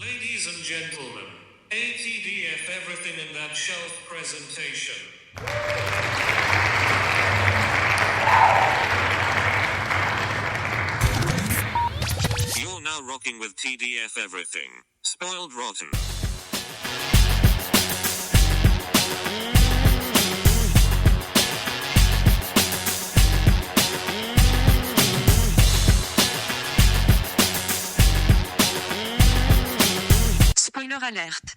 Ladies and gentlemen, ATDF everything in that shelf presentation. You're now rocking with TDF everything. Spoiled Rotten. Spoiler alert.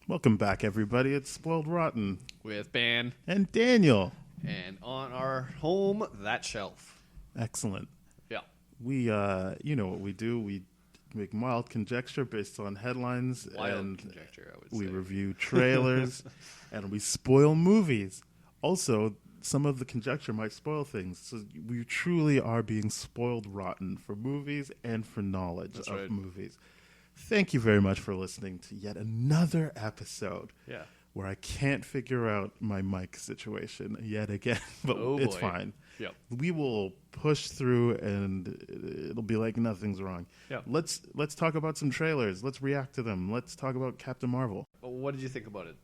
Welcome back, everybody. It's Spoiled Rotten With Ben. and Daniel. And on our home, that shelf. Excellent. Yeah. We, you know what we do. We make mild conjecture based on headlines, Wild and conjecture, I would we say. review trailers, and we spoil movies. Also, some of the conjecture might spoil things, so we truly are being spoiled rotten for movies and for knowledge That's of right. movies. Thank you very much for listening to yet another episode. Yeah. Where I can't figure out my mic situation yet again, but Oh, it's boy. fine. Yep. We will push through, and it'll be like nothing's wrong. Yep. Let's talk about some trailers. Let's react to them. Let's talk about Captain Marvel. What did you think about it?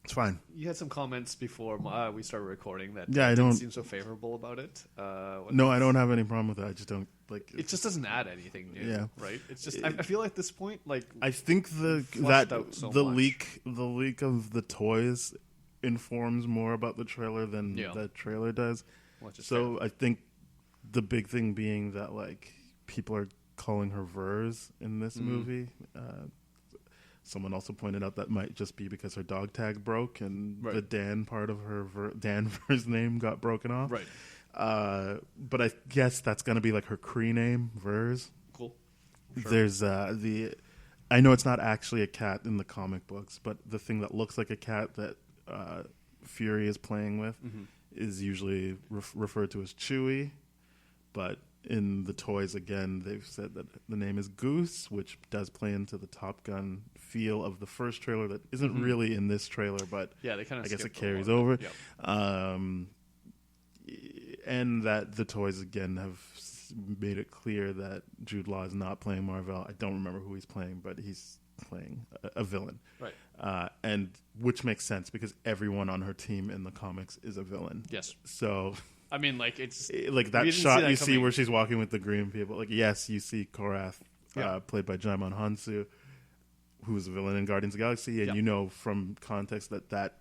It's fine. You had some comments before we started recording that Yeah, I didn't don't- seem so favorable about it. No, I don't have any problem with it. I just don't like. It just doesn't add anything new, Yeah. right? It's just I feel like at this point, like I think flushed out so the much. leak of the toys informs more about the trailer than Yeah. the trailer does. which is So fair. I think the big thing being that like people are calling her Vers in this movie. Someone also pointed out that might just be because her dog tag broke and Right. the Dan part of her Dan Vers name got broken off. Right. But I guess that's going to be like her Cree name, Vers. Cool. Sure. There's I know it's not actually a cat in the comic books, but the thing that looks like a cat that Fury is playing with is usually referred to as Chewie. But in the toys, again, they've said that the name is Goose, which does play into the Top Gun feel of the first trailer that isn't really in this trailer, but Yeah, they kind of I guess it carries over. And that the toys, again, have made it clear that Jude Law is not playing Marvel. I don't remember who he's playing, but he's playing a villain. Right. And which makes sense because everyone on her team in the comics is a villain. Yes. So, I mean, like it's like that we didn't shot that you see coming. where she's walking with the green people. Like, yes, you see Korath, Yeah. played by Jaimon Hansu, who is a villain in Guardians of the Galaxy, and Yeah. you know from context that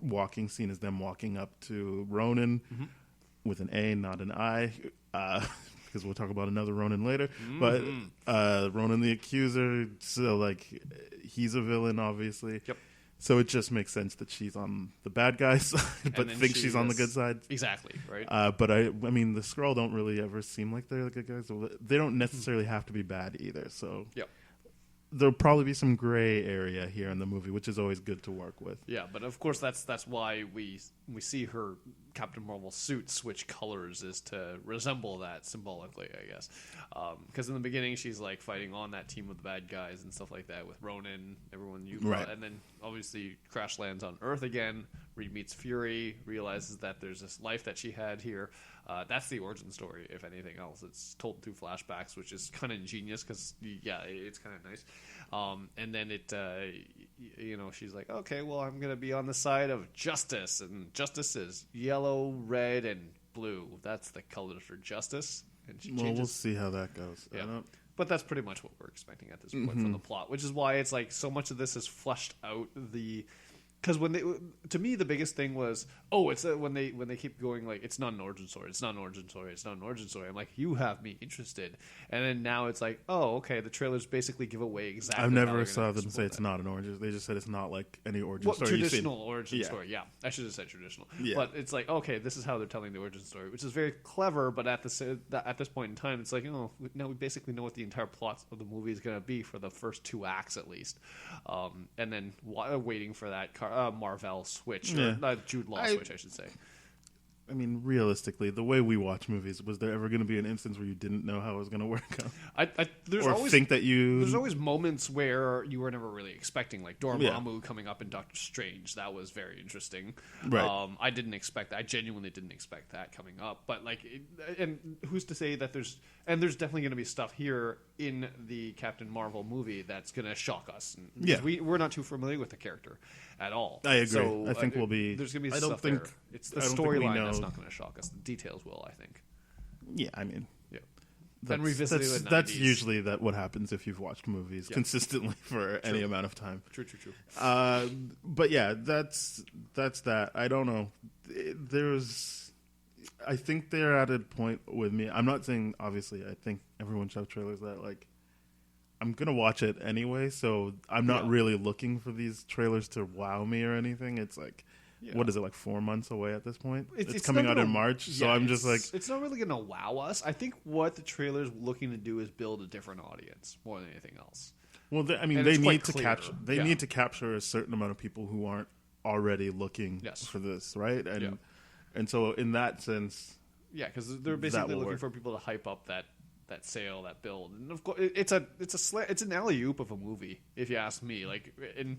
walking scene is them walking up to Ronan with an A, not an I, because we'll talk about another Ronan later. But Ronan the Accuser, so like he's a villain, obviously. Yep. So it just makes sense that she's on the bad guy's side, but then thinks she she's on the is- good side. exactly right. But I mean, the Skrull don't really ever seem like they're the good guys. So they don't necessarily have to be bad either. So Yep. there'll probably be some gray area here in the movie, which is always good to work with. Yeah, but of course that's why we see her Captain Marvel suit switch colors is to resemble that symbolically, I guess. Because in the beginning she's like fighting on that team with the bad guys and stuff like that with Ronan, everyone Right. and then obviously crash lands on Earth again. Reed meets Fury, realizes that there's this life that she had here. That's the origin story, if anything else. It's told through flashbacks, which is kind of ingenious because, yeah, it's kind of nice. And then she's like, okay, well, I'm going to be on the side of justice. And justice is yellow, red, and blue. That's the colors for justice. And she Well, we'll changes. see how that goes. I Yeah. don't- But that's pretty much what we're expecting at this point from the plot, which is why it's like so much of this is fleshed out. Because to me, the biggest thing was, it's when they keep going like, it's not an origin story, it's not an origin story, it's not an origin story. I'm like, you have me interested, and then now it's like, oh, okay, the trailers basically give away exactly. I've how never they're saw gonna them say explore it's that. not an origin. They just said it's not like any origin Well, story you've seen. traditional origin Yeah. story. Yeah, I should have said traditional. Yeah. But it's like, okay, this is how they're telling the origin story, which is very clever. But at this point in time, it's like, now we basically know what the entire plot of the movie is going to be for the first 2 acts at least, and then waiting for that Marvel switch, Yeah. or Jude Law switch, I should say. I mean, realistically, the way we watch movies, was there ever going to be an instance where you didn't know how it was going to work out? There's Or always think that you... There's always moments where you were never really expecting, like Dormammu coming up in Doctor Strange. That was very interesting. Right. I didn't expect that. I genuinely didn't expect that coming up. But like, and who's to say that there's definitely going to be stuff here in the Captain Marvel movie that's going to shock us. Yeah. We're not too familiar with the character at all. I agree. So, I think we'll be... There's going to be I don't stuff think, there. It's the I don't think we storyline know. that's not going to shock us. The details will, I think. Yeah, I mean... Yeah. That's, revisiting that's, the that's 90s. usually what happens if you've watched movies consistently for any amount of time. True. But yeah, that's that. I don't know. I think they're at a point with me. I'm not saying, obviously, I think everyone should have trailers that, like, I'm going to watch it anyway, so I'm not really looking for these trailers to wow me or anything. It's like, what is it, like 4 months away at this point? It's coming out in March, so I'm just like... It's not really going to wow us. I think what the trailer's looking to do is build a different audience more than anything else. Well, they need to capture. They need to capture a certain amount of people who aren't already looking for this, right? And so in that sense, because they're basically looking for people to hype up that sale, that build, and of course it's an alley-oop of a movie, if you ask me. Like, and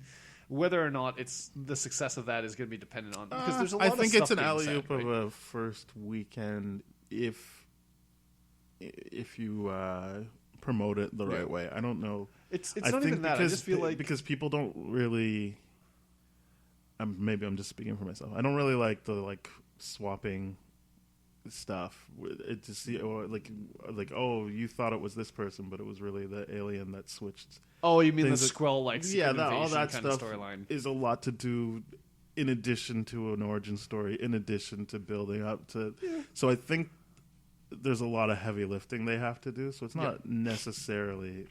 whether or not it's the success of that is going to be dependent on, because there's a lot of stuff. I think it's an alley-oop of a first weekend if you promote it the right way. I don't know. It's not even that. I just feel like because people don't really. Maybe I'm just speaking for myself. I don't really like the swapping stuff. It just oh, you thought it was this person, but it was really the alien that switched. Oh, you mean the Skrull all that kind stuff of storyline is a lot to do in addition to an origin story, in addition to building up to. So I think there's a lot of heavy lifting they have to do, so it's not necessarily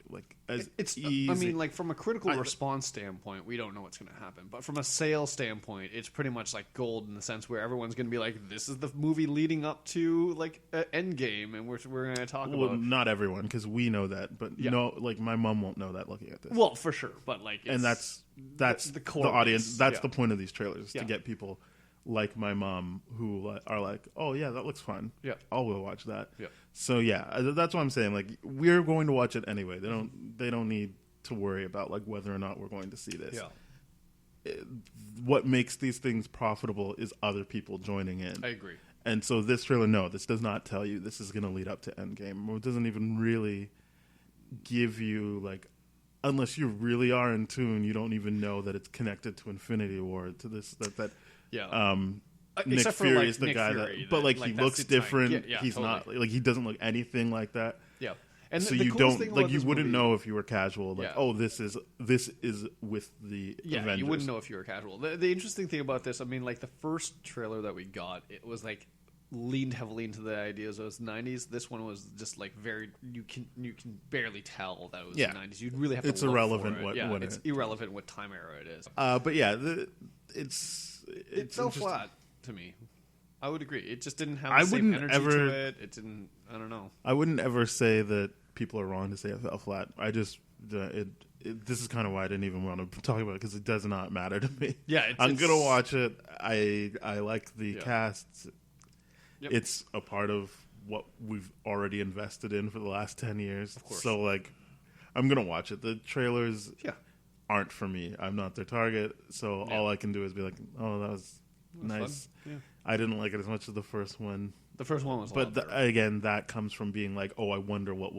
easy. I mean, like, from a critical response standpoint, we don't know what's going to happen, but from a sales standpoint, it's pretty much like gold in the sense where everyone's going to be like, this is the movie leading up to like Endgame, and we're going to talk about. Not everyone, because we know that, but no, like my mom won't know that looking at this. Well, for sure, but like, and that's the core audience. That's the point of these trailers, to get people like my mom who are like, oh yeah, that looks fun. Yeah, I'll go watch that. Yeah. So that's what I'm saying. Like, we're going to watch it anyway. They don't need to worry about like whether or not we're going to see this. Yeah. What makes these things profitable is other people joining in. I agree. And so this trailer, this does not tell you this is going to lead up to Endgame. Or it doesn't even really give you like, unless you really are in tune, you don't even know that it's connected to Infinity War, to this that. Yeah. Nick Fury is the guy Fury, but like he looks different. He's totally not like, he doesn't look anything like that. Yeah. And so you don't like, you wouldn't know if you were casual. Like, oh, this is with the Avengers. You wouldn't know if you were casual. The interesting thing about this, I mean, like the first trailer that we got, it was like leaned heavily into the ideas of the 90s. This one was just like very, you can barely tell that it was the 90s. You'd really have to. It's irrelevant it's irrelevant what time era it is. But yeah, it fell flat to me. I would agree. It just didn't have the same energy to it. It didn't. I don't know. I wouldn't ever say that people are wrong to say it fell flat. I just this is kind of why I didn't even want to talk about it, because it does not matter to me. Yeah, I'm gonna watch it. I like the cast. Yep. It's a part of what we've already invested in for the last 10 years. Of course. So like, I'm gonna watch it. The trailers aren't for me. I'm not their target. So all I can do is be like, oh, that was nice. Yeah. I didn't like it as much as the first one. The first one was, but again, that comes from being like, oh, I wonder what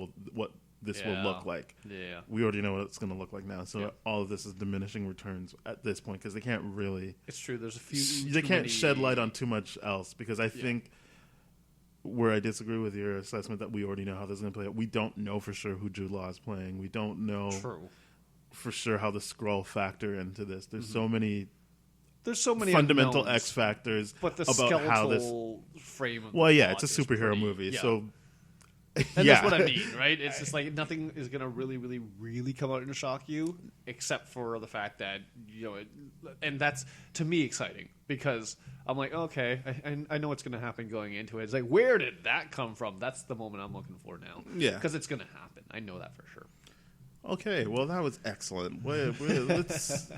this will look like. Yeah, we already know what it's going to look like now. So all of this is diminishing returns at this point, because they can't really. It's true. There's a few. They can't shed light on too much else, because I think where I disagree with your assessment that we already know how this is going to play out. We don't know for sure who Jude Law is playing. We don't know for sure how the Skrull factor into this. There's so many. There's so many fundamental unknowns, X factors but the about how this frame of it's a superhero movie, so and that's what I mean, right? It's just like nothing is going to really, really, really come out and shock you, except for the fact that and that's to me exciting, because I'm like, okay, I know what's going to happen going into it. It's like, where did that come from? That's the moment I'm looking for now, because it's going to happen. I know that for sure. Okay, well that was excellent. Let's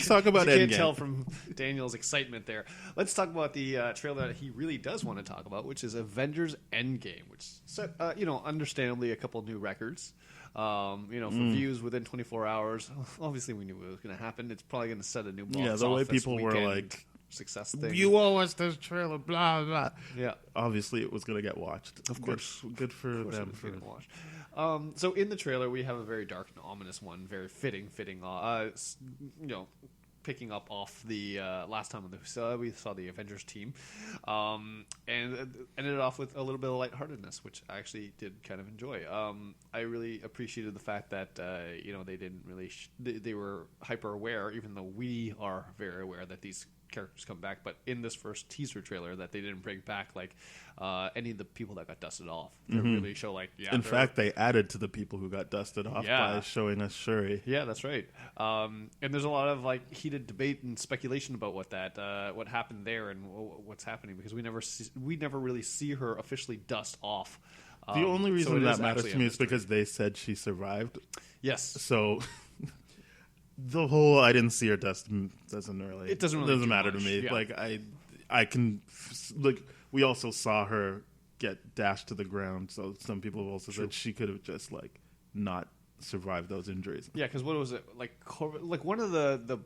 talk about You can't Endgame. tell from Daniel's excitement there. Let's talk about the trailer that he really does want to talk about, which is Avengers Endgame, which set, understandably a couple new records. For views within 24 hours. Obviously, we knew it was going to happen. It's probably going to set a new box Yeah, the way office people were weekend like, success thing. "You owe us this trailer," blah blah. Yeah. Obviously, it was going to get watched. Of course. Good for them. For watch. So in the trailer, we have a very dark and ominous one, very fitting. Picking up off the last time we saw the Avengers team, and ended it off with a little bit of lightheartedness, which I actually did kind of enjoy. I really appreciated the fact that they didn't really they were hyper aware, even though we are very aware that these characters come back, but in this first teaser trailer that they didn't bring back any of the people that got dusted off. They really show In fact, they added to the people who got dusted off by showing us Shuri. Yeah, that's right. And there's a lot of heated debate and speculation about what happened there and what's happening, because we never really see her officially dust off. The only reason that matters to me is because they said she survived. Yes. So the whole "I didn't see her dust" doesn't really matter to me. Yeah. I can we also saw her get dashed to the ground, so some people have also said she could have just not survived those injuries. Yeah, because what was it one of the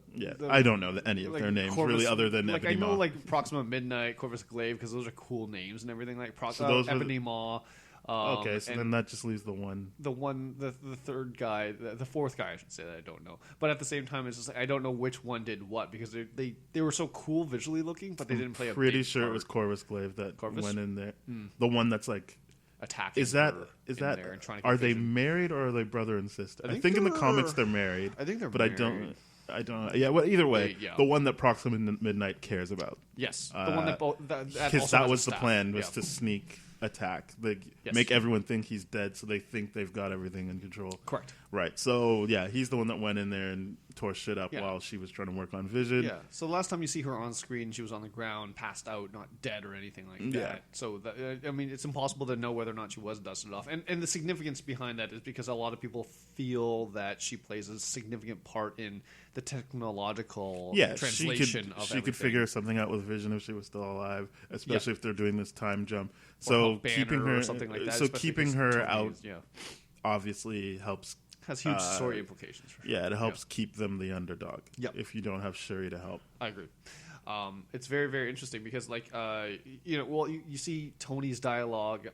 I don't know any of their names Corvus, really, other than Ebony I know Maw. Proxima Midnight, Corvus Glaive, because those are cool names and everything. So those were Ebony Maw. Okay, so then that just leaves the third guy, the fourth guy, I should say, that I don't know. But at the same time, it's just I don't know which one did what, because they were so cool visually looking, but they didn't play a pretty big sure part. it was Corvus Glaive that Corvus? went in there. The one that's attacking. Is that there and trying to get are they Vision. married or are they brother and sister? I think think in the they're- comics they're married. I think they're but married. I don't. Yeah, well, either way, Yeah. the one that Proxima Midnight cares about. Yes, the one that Because that was the plan, was to sneak attack, Yes. make everyone think he's dead, so they think they've got everything in control. Correct. Right. So yeah, he's the one that went in there and tore shit up while she was trying to work on Vision. Yeah. So the last time you see her on screen, she was on the ground, passed out, not dead or anything like that. Yeah. So it's impossible to know whether or not she was dusted off. And the significance behind that is because a lot of people feel that she plays a significant part in the technological translation of she could everything. figure something out with Vision if she was still alive, especially if they're doing this time jump. Or So help Banner keeping her or something like that. So especially keeping because her Tony out is- obviously helps. has huge story implications. For sure. Yeah, it helps keep them the underdog. Yep. If you don't have Shuri to help. I agree. It's very, very interesting because, you see Tony's dialogue,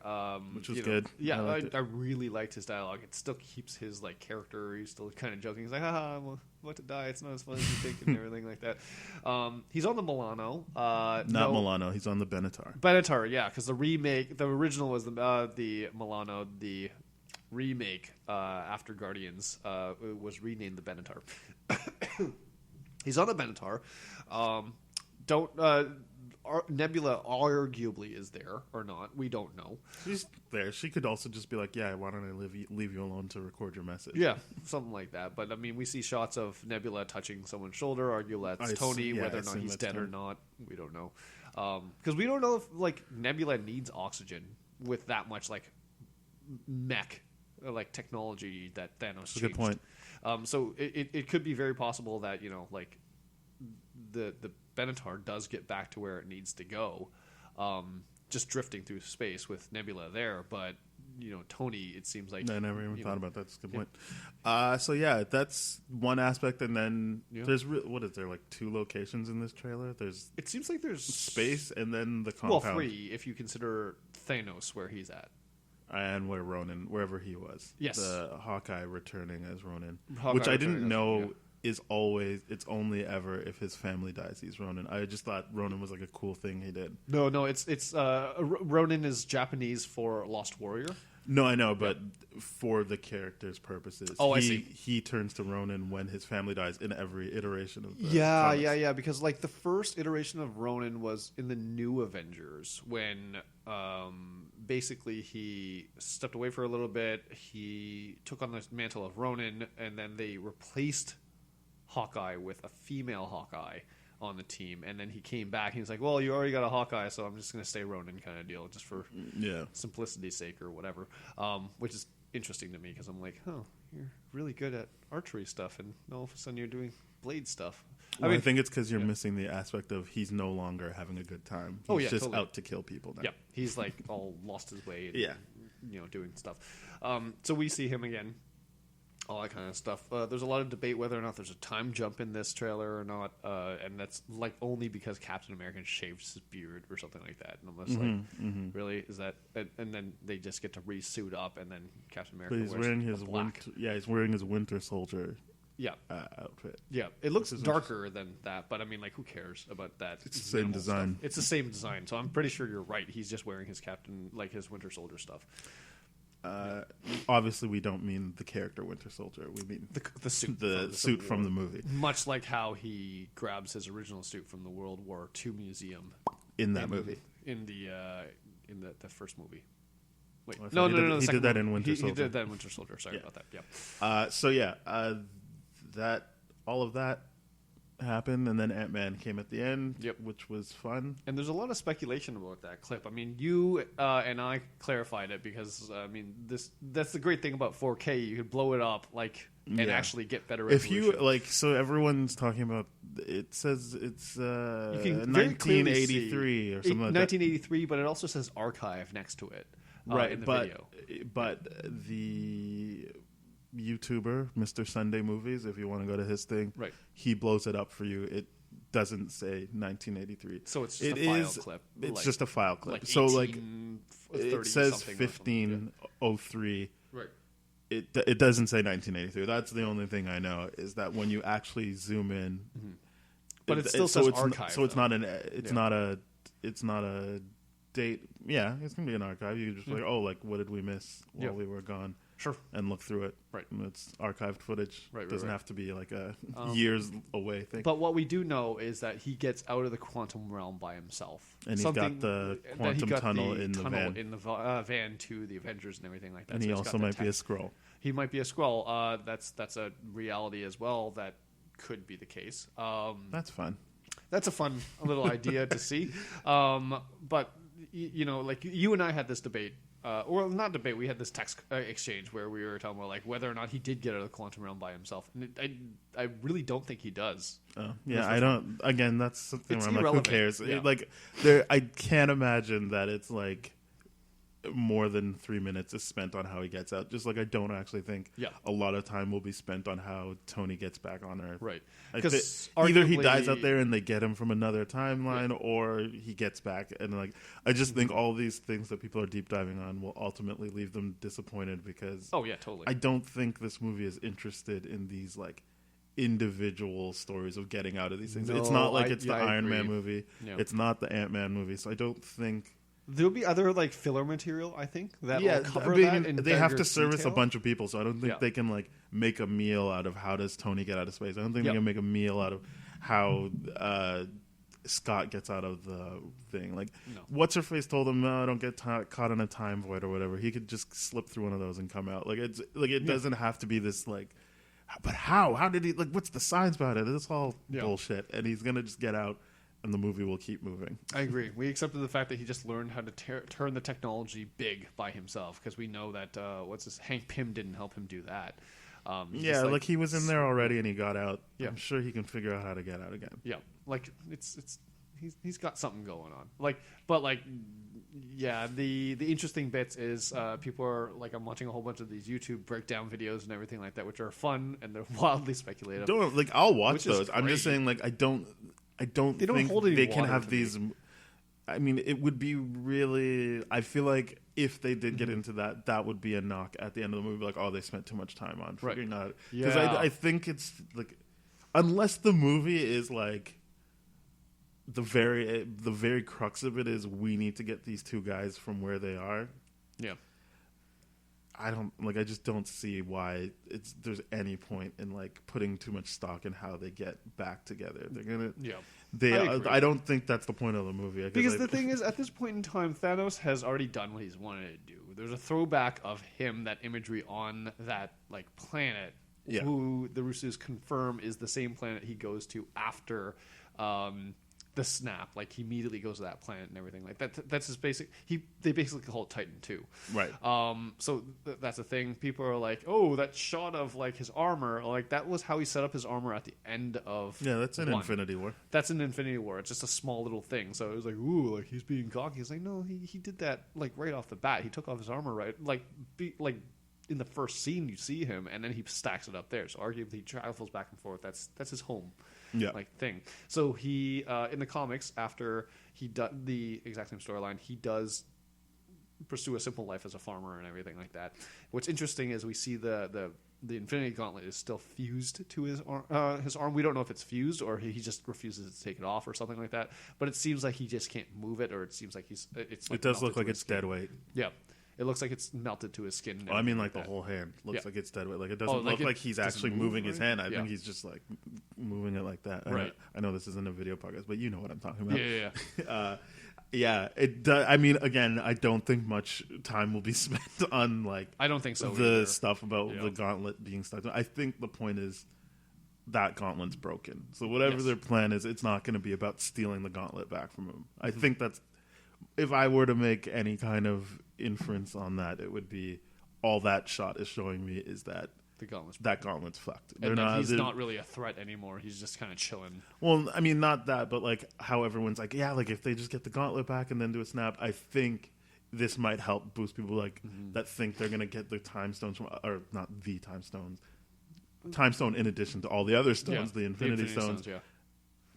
Which was good. Yeah, I liked it. I really liked his dialogue. It still keeps his character. He's still kind of joking. He's like, I'm about to die. It's not as fun as you think, and everything like that. He's on the Milano. Not Milano. He's on the Benatar. Benatar, yeah, because the original was the Milano. The remake after Guardians was renamed the Benatar. He's on the Benatar. Nebula arguably is there or not. We don't know. She's there. She could also just be like, yeah, why don't I leave you alone to record your message? Yeah, something like that. But, I mean, we see shots of Nebula touching someone's shoulder. Arguably that's Tony. Whether or not he's dead or not, we don't know. Because we don't know if, Nebula needs oxygen with that much, mech, technology that Thanos That's a changed. good point. So it could be very possible that, the Benatar does get back to where it needs to go, just drifting through space with Nebula there. But Tony, it seems like I never even thought about that. That's a good point. So yeah, that's one aspect, and then there's what is there 2 locations in this trailer? It seems like there's space, and then the compound. Well, 3 if you consider Thanos where he's at, and wherever he was. Yes, the Hawkeye returning as Ronin, Hawkeye which I didn't returning as know. Ronin, It's only ever if his family dies he's Ronin. I just thought Ronin was a cool thing he did. No, it's Ronin is Japanese for Lost Warrior. No, I know, but for the character's purposes, I see. He turns to Ronin when his family dies in every iteration of the Yeah, comics. because the first iteration of Ronin was in the New Avengers when basically he stepped away for a little bit. He took on the mantle of Ronin, and then they replaced Hawkeye with a female Hawkeye on the team, and then he came back and he was like, well, you already got a Hawkeye, so I'm just going to stay Ronin kind of deal, just for simplicity's sake or whatever, which is interesting to me because I'm like, oh, you're really good at archery stuff, and all of a sudden you're doing blade stuff. Well, I think it's because you're missing the aspect of he's no longer having a good time. He's just totally out to kill people now. Yeah, he's like all lost his way. And, Yeah. Doing stuff. So we see him again, all that kind of stuff. There's a lot of debate whether or not there's a time jump in this trailer or not, and that's like only because Captain America shaves his beard or something like that. And I'm just like, really, is that? And then they just get to re-suit up, and then Captain America. But he's wears wearing his black. he's wearing his Winter Soldier Yeah, outfit. yeah. It looks darker than that, but I mean, like, who cares about that? It's the same design. Stuff. It's the same design, so I'm pretty sure you're right. He's just wearing his his Winter Soldier stuff. Obviously, we don't mean the character Winter Soldier. We mean The suit, the suit from the movie. Much like how he grabs his original suit from the World War II museum In that movie. in the first movie. Wait, Well, I no, thought no. he The did that second in Winter He Soldier. did that in Winter Soldier. Sorry Yeah. about that. Yeah. That all of that happened, and then Ant-Man came at the end, Yep. which was fun. And there's a lot of speculation about that clip. I mean, you and I clarified it because I mean, that's the great thing about 4K. You could blow it up and Yeah. actually get better If resolution. you so everyone's talking about. It says it's You can very clearly 1983 or something like that. 1983, but it also says archive next to it. Right, in the but video. but the YouTuber Mr. Sunday Movies, if you want to go to his thing, Right. he blows it up for you. It doesn't say 1983, So it's just it a file is- clip. It's just a file clip. Like So like 1830 it says something or something. 1503. Right. It doesn't say 1983. That's the only thing I know is that when you actually zoom in, But it still says it's archive, So it's though. not an. It's not a date. Yeah, it's gonna be an archive. You just like, oh, like what did we miss while Yeah. we were gone? Sure. And look through it. Right. And it's archived footage. Right, It doesn't right. have to be like a years away thing. But what we do know is that he gets out of the quantum realm by himself. And he's Something- got the that he quantum got tunnel in the van. in the van to the Avengers and everything like that. And So he he's got also the might be tech. a scroll. He might be a Skrull. That's a reality as well. That could be the case. That's fun. That's a fun little idea to see. But like you and I had this debate, or not debate. We had this text exchange where we were talking about like whether or not he did get out of the quantum realm by himself. And I really don't think he does. Yeah, I don't. Again, that's something It's where I'm like, irrelevant. who cares? Yeah. Like, I can't imagine that it's like more than 3 minutes is spent on how he gets out. Just like I don't actually think Yeah. a lot of time will be spent on how Tony gets back on Earth. Right. I 'Cause either he arguably- dies out there and they get him from another timeline, or he gets back. And like, I just think Mm-hmm. all these things that people are deep diving on will ultimately leave them disappointed because Oh yeah, totally. I don't think this movie is interested in these like individual stories of getting out of these things. It's No, not like I- it's yeah, the I Iron Man agree. movie. Yeah. It's not the Ant-Man movie. So I don't think. There'll be other like filler material. I think that Yeah, will cover I mean, that. In they have bigger to service detail. a bunch of people, so I don't think Yeah. they can like make a meal out of how does Tony get out of space. I don't think Yep. they can make a meal out of how Scott gets out of the thing. Like, No. what's her face told him, "No, don't get caught in a time void or whatever." He could just slip through one of those and come out. Like it's like it doesn't have to be this like. But how? How did he? Like, what's the science behind it? It's all Yeah. bullshit, and he's gonna just get out, and the movie will keep moving. I agree. We accepted the fact that he just learned how to turn the technology big by himself because we know that Hank Pym didn't help him do that. He's Yeah, just, like he was in there already, and he got out. Yeah. I'm sure he can figure out how to get out again. Yeah, like he's got something going on. The interesting bits is people are like, I'm watching a whole bunch of these YouTube breakdown videos and everything like that, which are fun and they're wildly speculative. Don't like I'll watch Which is those. I'm just great. saying like I don't They don't think hold any they can water have to these. I mean, it would be really. I feel like if they did get into that, that would be a knock at the end of the movie. Like, oh, they spent too much time on Right. figuring out. Because Yeah. I think it's like, unless the movie is like the very crux of it is we need to get these two guys from where they are. Yeah, I just don't see why there's any point in like putting too much stock in how they get back together. They're gonna. yeah. I agree. don't think that's the point of the movie. Because the thing is, at this point in time, Thanos has already done what he's wanted to do. There's a throwback of him, that imagery on that like planet, Yeah. who the Russos confirm is the same planet he goes to after the snap. Like he immediately goes to that planet and everything like that. That's his basic. They basically call it Titan 2. Right. So that's the thing. People are like, oh, that shot of like his armor, like that was how he set up his armor at the end of. Yeah, that's in 1. Infinity War. That's in Infinity War. It's just a small little thing. So it was like, ooh, like he's being cocky. He's like, no, he did that like right off the bat. He took off his armor right, like in the first scene you see him, and then he stacks it up there. So arguably he travels back and forth. That's his home. Yeah. Like thing. So he in the comics, after he does the exact same storyline, he does pursue a simple life as a farmer and everything like that. What's interesting is we see the Infinity Gauntlet is still fused to his arm. We don't know if it's fused or he just refuses to take it off or something like that. But it seems like he just can't move it, or it seems like it does look like it's dead weight. Yeah. It looks like it's melted to his skin. Well, I mean, like the whole hand looks like it's dead weight. Like it doesn't look like he's actually moving his hand. I think he's just like moving it like that. Right. I know this isn't a video podcast, but you know what I'm talking about. Yeah. Yeah. It does. I mean, again, I don't think much time will be spent on like. I don't think so. The either. stuff about the gauntlet being stuck. I think the point is that gauntlet's broken. So whatever their plan is, it's not going to be about stealing the gauntlet back from him. I think that's. If I were to make any kind of inference on that, it would be all that shot is showing me is that that gauntlet's fucked. And he's not really a threat anymore. He's just kind of chilling. Well, I mean, not that, but like how everyone's like, yeah, like if they just get the gauntlet back and then do a snap, I think this might help boost people like that think they're gonna get the time stones from, or not the time stones, time stone in addition to all the other stones, the Infinity Stones.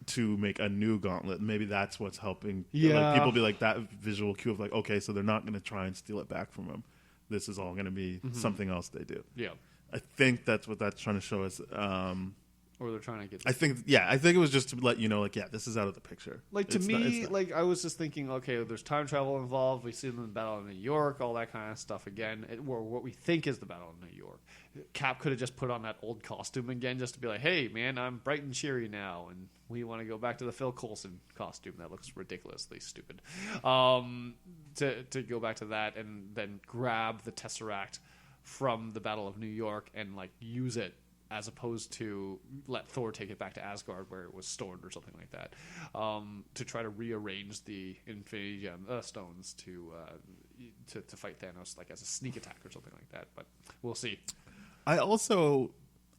To make a new gauntlet. Maybe that's what's helping. Like, people be like that visual cue of like, okay, so they're not going to try and steal it back from him. This is all going to be something else they do. Yeah. I think that's what that's trying to show us. Or they're trying to get. I think it was just to let you know, like, yeah, this is out of the picture. Like, to me, like, I was just thinking, okay, there's time travel involved. We see them in the Battle of New York, all that kind of stuff again. Or what we think is the Battle of New York. Cap could have just put on that old costume again just to be like, hey, man, I'm bright and cheery now, and we want to go back to the Phil Coulson costume. That looks ridiculously stupid. To go back to that and then grab the Tesseract from the Battle of New York and, like, use it as opposed to let Thor take it back to Asgard where it was stored or something like that, to try to rearrange the Infinity Stones to fight Thanos, like as a sneak attack or something like that. But we'll see. I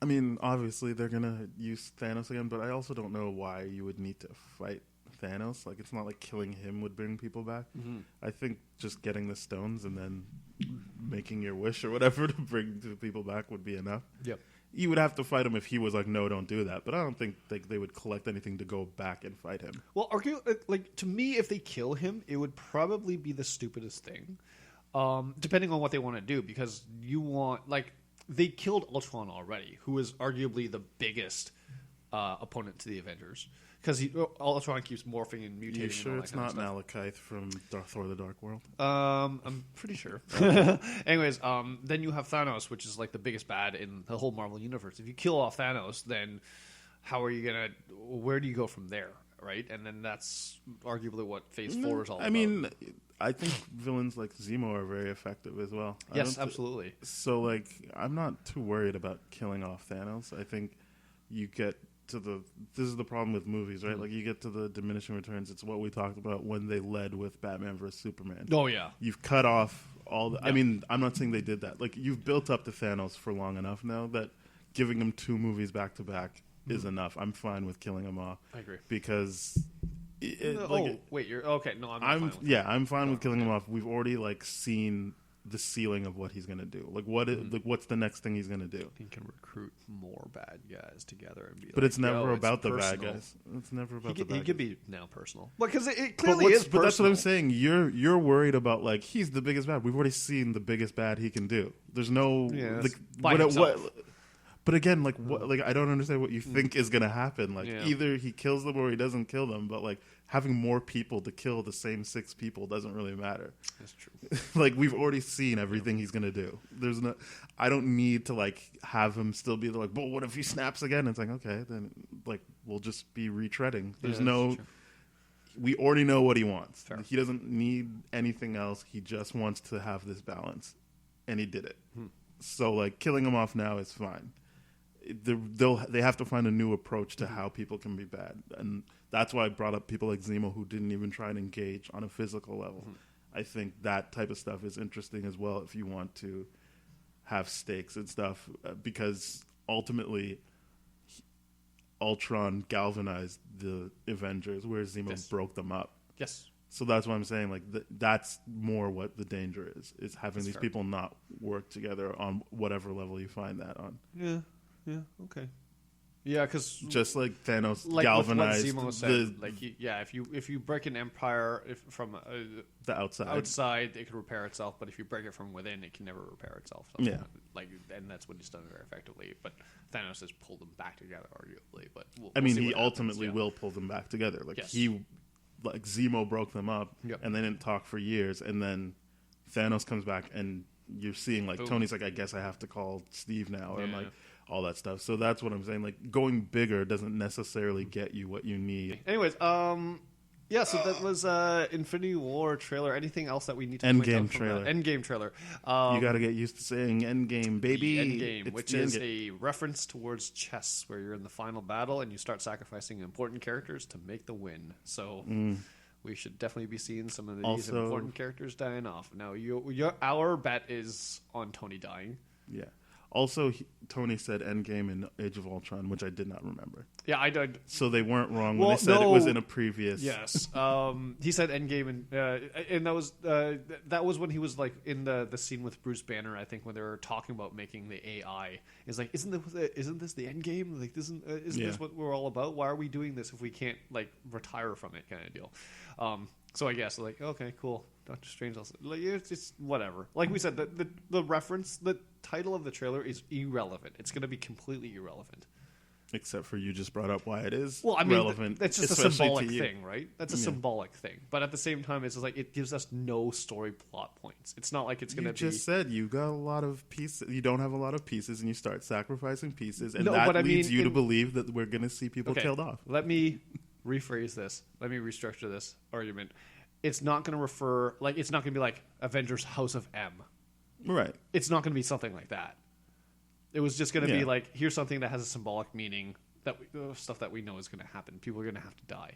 mean, obviously they're gonna use Thanos again, but I also don't know why you would need to fight Thanos. Like, it's not like killing him would bring people back. I think just getting the stones and then making your wish or whatever to bring the people back would be enough. Yep. You would have to fight him if he was like, no, don't do that. But I don't think they would collect anything to go back and fight him. Well, like, to me, if they kill him, it would probably be the stupidest thing, depending on what they want to do. Because they killed Ultron already, who is arguably the biggest opponent to the Avengers. Because Ultron keeps morphing and mutating. You sure and it's not Malekith from Thor: The Dark World? I'm pretty sure. Anyways, then you have Thanos, which is like the biggest bad in the whole Marvel universe. If you kill off Thanos, then where do you go from there, right? And then that's arguably what Phase 4 is all about. I mean, I think villains like Zemo are very effective as well. Yes, absolutely. So, like, I'm not too worried about killing off Thanos. I think you get to this is the problem with movies, right? Like, you get to the diminishing returns. It's what we talked about when they led with Batman vs Superman. Oh yeah, you've cut off all the. I mean, I'm not saying they did that. Like, you've built up to Thanos for long enough now that giving him 2 movies back to back is enough. I'm fine with killing him off. I agree because. You're okay. No, I'm fine with I'm fine with killing him off. We've already seen the ceiling of what he's going to do. Like, what's the next thing he's going to do? He can recruit more bad guys together and be. But it's never about the bad guys. It's never about the bad guys. He could be now personal. Because it clearly is personal. But that's what I'm saying. You're worried about, like, he's the biggest bad. We've already seen the biggest bad he can do. There's no But again, like, what? Like, I don't understand what you think is going to happen. Like, either he kills them or he doesn't kill them. But, like, having more people to kill the same 6 people doesn't really matter. That's true. Like, we've already seen everything he's going to do. I don't need to, like, have him still be like, but what if he snaps again? It's like, okay, then, like, we'll just be retreading. We already know what he wants. Fair. He doesn't need anything else. He just wants to have this balance. And he did it. So, like, killing him off now is fine. They have to find a new approach to how people can be bad, and That's why I brought up people like Zemo who didn't even try and engage on a physical level. I think that type of stuff is interesting as well if you want to have stakes and stuff, because ultimately Ultron galvanized the Avengers, whereas Zemo broke them up. Yes. So that's what I'm saying. Like that's more what the danger is having these people not work together on whatever level you find that on. Yeah. Okay. Yeah, because just like Thanos like galvanized with what Zemo said, if you break an empire from the outside, it can repair itself. But if you break it from within, it can never repair itself. And that's what he's done very effectively. But Thanos has pulled them back together, arguably. But we'll see he what ultimately happens, will pull them back together. Like yes. like Zemo broke them up, and they didn't talk for years, and then Thanos comes back, and you're seeing like Tony's like, I guess I have to call Steve now, or like all that stuff. So that's what I'm saying. Like going bigger doesn't necessarily get you what you need. Anyways, yeah. So that was Infinity War trailer. Anything else that we need to Endgame trailer? Endgame trailer. You got to get used to saying Endgame, baby. Endgame, which is a reference towards chess, where you're in the final battle and you start sacrificing important characters to make the win. So we should definitely be seeing some of these important characters dying off. Now, our bet is on Tony dying. Yeah. Also, Tony said Endgame in Age of Ultron, which I did not remember. Yeah, I did. So they weren't wrong when they said it was in a previous. Yes, he said Endgame, and that was when he was like in the scene with Bruce Banner. I think when they were talking about making the AI, it's like, isn't this the Endgame? Like, isn't this what we're all about? Why are we doing this if we can't like retire from it, kind of deal? So I guess like, okay, cool. Doctor Strange also, like, it's whatever. Like we said, the reference, the title of the trailer is irrelevant. It's going to be completely irrelevant. Except for you just brought up why it is relevant. That's just a symbolic thing, right? That's a symbolic thing. But at the same time, it's like it gives us no story plot points. It's not like it's going to be... You just said you got a lot of pieces. You don't have a lot of pieces, and you start sacrificing pieces, and that leads you to believe that we're going to see people killed off. Let me rephrase this. Let me restructure this argument. It's not going to refer... Like, it's not going to be like Avengers House of M. Right. It's not going to be something like that. It was just going to be like, here's something that has a symbolic meaning, stuff that we know is going to happen. People are going to have to die.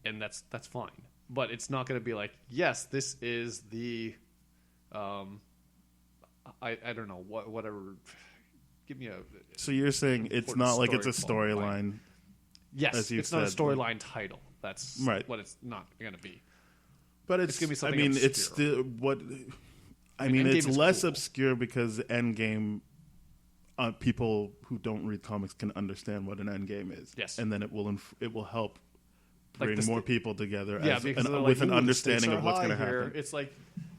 And that's fine. But it's not going to be like, yes, this is the... I don't know, whatever... Give me a... So you're saying it's not like it's a storyline? Yes, it's not a storyline title. That's what it's not going to be. But it's going to be something obscure. It's still what... I mean, it's less obscure because Endgame... people who don't read comics can understand what an Endgame is. Yes. And then it will help bring like more people together with an understanding of what's going to happen. It's like,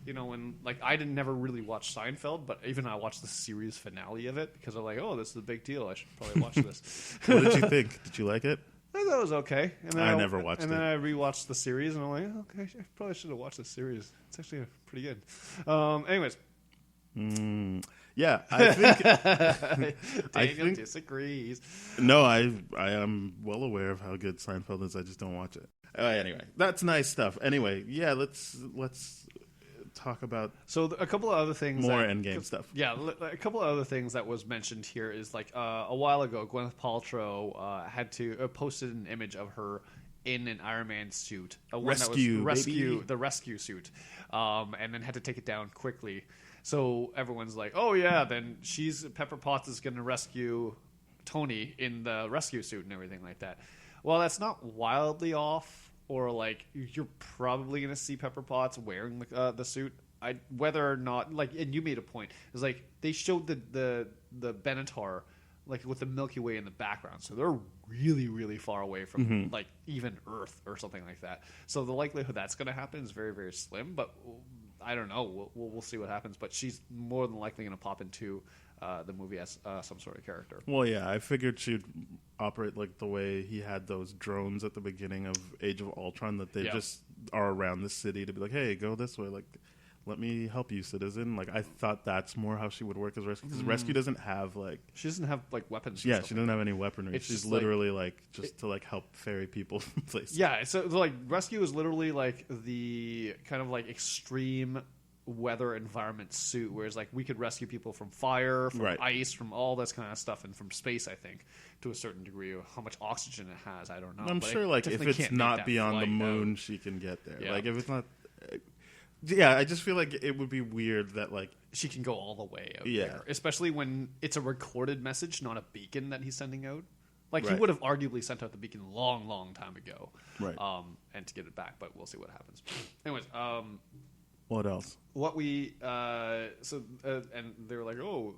when I didn't never really watch Seinfeld, but even I watched the series finale of it because I'm like, oh, this is a big deal. I should probably watch this. What did you think? Did you like it? I thought it was okay. And then I never watched it. And then I rewatched the series, and I'm like, okay, I probably should have watched the series. It's actually pretty good. Anyways. Yeah, I think Daniel disagrees. No, I am well aware of how good Seinfeld is. I just don't watch it. Anyway, that's nice stuff. Anyway, yeah, let's talk about a couple of other things. More Endgame stuff. Yeah, a couple of other things that was mentioned here is like a while ago, Gwyneth Paltrow had to posted an image of her in an Iron Man suit, the rescue suit, and then had to take it down quickly. So everyone's like, oh yeah, then Pepper Potts is going to rescue Tony in the rescue suit and everything like that. Well, that's not wildly off, or like you're probably going to see Pepper Potts wearing the suit. Whether or not, like, and you made a point, it's like they showed the Benatar like with the Milky Way in the background, so they're really, really far away from like even Earth or something like that. So the likelihood that's going to happen is very, very slim, but I don't know. We'll see what happens, but she's more than likely going to pop into the movie as some sort of character. Well, yeah, I figured she'd operate like the way he had those drones at the beginning of Age of Ultron, that they just are around the city to be like, hey, go this way, like, let me help you, citizen. Like, I thought that's more how she would work as Rescue, because Rescue doesn't have like... She doesn't have like weapons. Yeah, she doesn't have any weaponry. She's literally like just to like help ferry people from places. Yeah, so like Rescue is literally like the kind of like extreme weather environment suit, whereas like we could rescue people from fire, from Right. ice, from all this kind of stuff, and from space. I think to a certain degree, how much oxygen it has, I don't know. I'm but sure, it like, if definitely it's can't make not that beyond the flight moon, out. she can get there. Yeah. Like, if it's not... Yeah, I just feel like it would be weird that, like... She can go all the way out Yeah. there, especially when it's a recorded message, not a beacon that he's sending out. Like, he Right. would have arguably sent out the beacon a long, long time ago. Right. And to get it back, but we'll see what happens. Anyways, What else? what we and they were like, oh,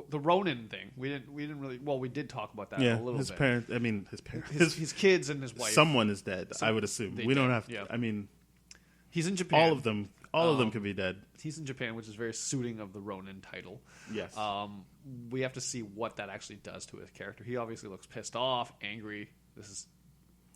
the Ronin thing. We didn't really. Well, we did talk about that Yeah, a little his bit. parents... I mean, his parents... His kids and his wife. Someone is dead, I would assume. they We don't did, have to... yeah. I mean, He's in Japan. all of them could be dead. He's in Japan, which is very suiting of the Ronin title. Yes. We have to see what that actually does to his character. He obviously looks pissed off, angry. This is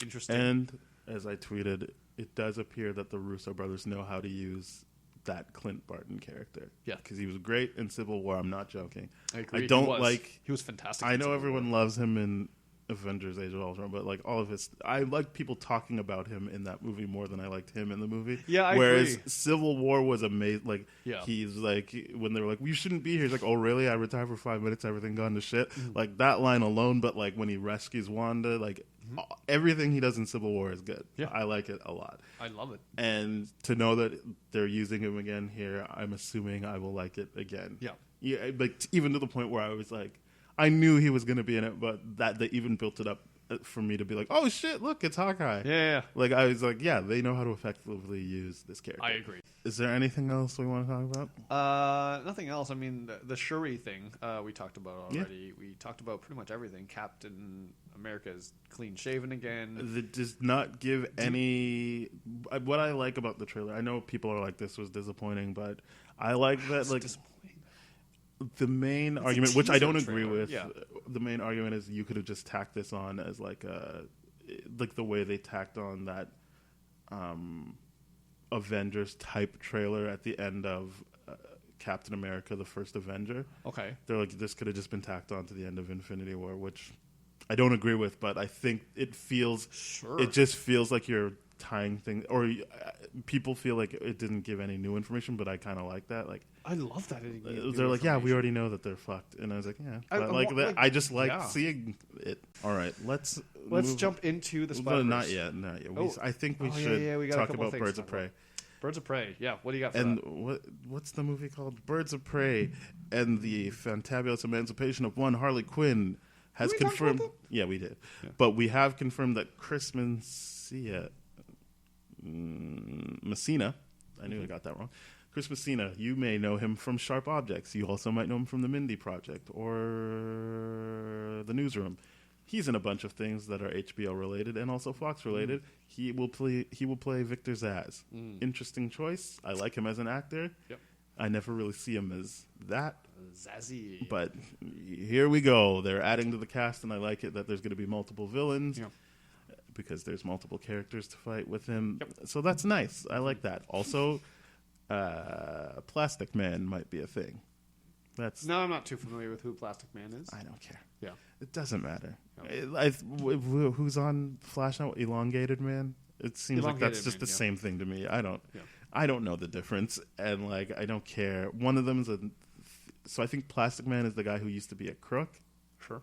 interesting. And, as I tweeted, it does appear that the Russo brothers know how to use that Clint Barton character. Yeah. Because he was great in Civil War. I'm not joking. I agree. I don't He was fantastic. I in know Civil everyone War. loves him in Avengers: Age of Ultron, but like all of his, I like people talking about him in that movie more than I liked him in the movie. Yeah, I Whereas agree. Civil War was amazing. Like, Yeah. he's like, when they were like, "You shouldn't be here," he's like, "Oh, really? I retired for 5 minutes. Everything gone to shit." Like that line alone. But like when he rescues Wanda, like everything he does in Civil War is good. Yeah. I like it a lot. I love it. And to know that they're using him again here, I'm assuming I will like it again. Yeah. Yeah, like even to the point where I was like, I knew he was going to be in it, but that they even built it up for me to be like, oh shit, look, it's Hawkeye. Yeah. Like I was like, yeah, they know how to effectively use this character. I agree. Is there anything else we want to talk about? Nothing else. I mean, the Shuri thing we talked about already. We talked about pretty much everything. Captain America is clean shaven again. That does not give any. What I like about the trailer, I know people are like, this was disappointing, but I like that. Like Disappointing. the main argument, which I don't teaser agree trailer, with, yeah. the main argument is you could have just tacked this on as like the way they tacked on that Avengers type trailer at the end of Captain America: The First Avenger. Okay. They're like, this could have just been tacked on to the end of Infinity War, which I don't agree with, but I think it feels, Sure. it just feels like you're tying things, or people feel like it didn't give any new information, but I kind of like that. Like, I love that. they're like, yeah, we already know that they're fucked, and I was like, yeah, but I just like seeing it. All right, let's move- jump into the Well, Spider-Verse. not yet. Oh. I think we Oh, should yeah, we got a talk couple about things Birds to of talk Prey. about. Birds of Prey. Yeah. What do you got for And that? what's the movie called? Birds of Prey and the Fantabulous Emancipation of One Harley Quinn has Did we talk confirmed. about Yeah, we did. Yeah. But we have confirmed that Chris Messina. I knew I got that wrong. Chris Messina, you may know him from Sharp Objects. You also might know him from The Mindy Project or The Newsroom. He's in a bunch of things that are HBO related and also Fox related. He will play Victor Zsasz. Interesting choice. I like him as an actor. Yep. I never really see him as that, Zazzy. but here we go. They're adding to the cast, and I like it that there's going to be multiple villains Yeah. because there's multiple characters to fight with him. Yep. So that's nice. I like that. Also, Plastic Man might be a thing. That's No, I'm not too familiar with who Plastic Man is. I don't care. Yeah. It doesn't matter. No. Who's on Flash now? Elongated Man. It seems like that's Elongated just Man, the yeah. same thing to me. Yeah. I don't know the difference, and like I don't care. One of them is so I think Plastic Man is the guy who used to be a crook. Sure.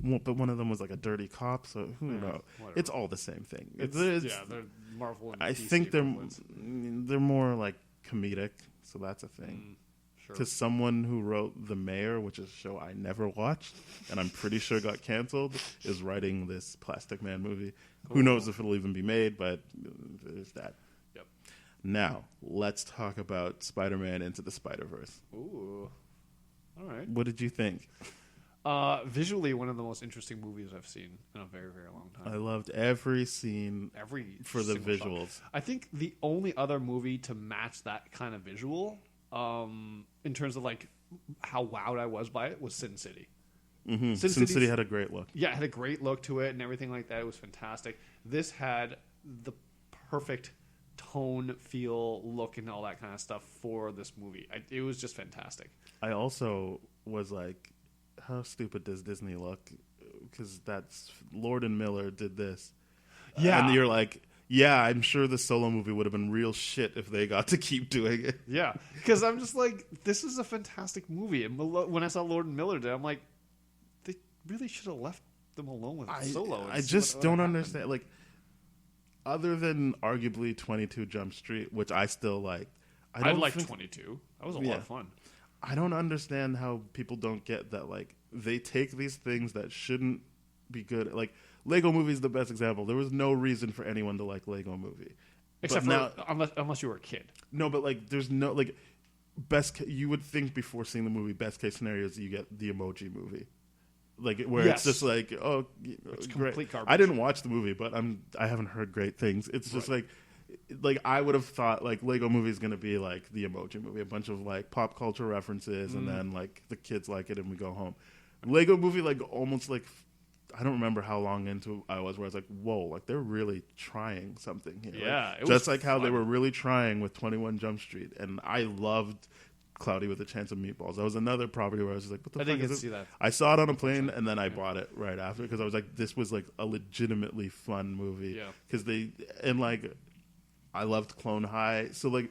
But one of them was like a dirty cop. So who Yeah, knows? whatever. It's all the same thing. It's, It's- yeah, they're Marvel and I DC think equivalents. they're more like comedic, so that's a thing. Sure. To someone who wrote The Mayor, which is a show I never watched, and I'm pretty sure got canceled, is writing this Plastic Man movie. Who knows if it'll even be made, but there's that. Yep. Now, let's talk about Spider-Man Into the Spider-Verse. Ooh. All right. What did you think? Visually, one of the most interesting movies I've seen in a very, very long time. I loved every scene Every for the single shot. visuals. I think the only other movie to match that kind of visual, in terms of like how wowed I was by it, was Sin City. Mm-hmm. Sin City's- City had a great look. Yeah, it had a great look to it and everything like that. It was fantastic. This had the perfect tone, feel, look, and all that kind of stuff for this movie. It was just fantastic. I also was like, how stupid does Disney look? Because that's Lord and Miller did this. Yeah. And you're like, Yeah, I'm sure the Solo movie would have been real shit if they got to keep doing it. Yeah, because I'm just like, this is a fantastic movie. And when I saw Lord and Miller did, I'm like, they really should have left them alone with Solo. I just don't understand. Like, other than arguably 22 Jump Street, which I still like. I like 22. That was a lot of fun. I don't understand how people don't get that, like, they take these things that shouldn't be good. Like, Lego Movie is the best example. There was no reason for anyone to like Lego Movie. Except but for, unless you were a kid. No, but, like, there's no, like, you would think before seeing the movie, best case scenario is you get the Emoji Movie. Like, where it's just like, oh, it's great. Complete garbage. I didn't watch the movie, but I haven't heard great things. It's just like I would have thought like Lego Movie is going to be like the Emoji Movie, a bunch of like pop culture references, and then like the kids like it and we go home. Lego Movie, like, almost like, I don't remember how long into I was where I was like, whoa, like they're really trying something here. Yeah, like, it just was like how fun. they were really trying with 21 Jump Street, and I loved Cloudy with a Chance of Meatballs. That was another property where I was just like, what the fuck is this? See that. I saw it on a plane, and then I bought it right after because I was like, this was like a legitimately fun movie. Yeah. Because like, I loved Clone High, so like,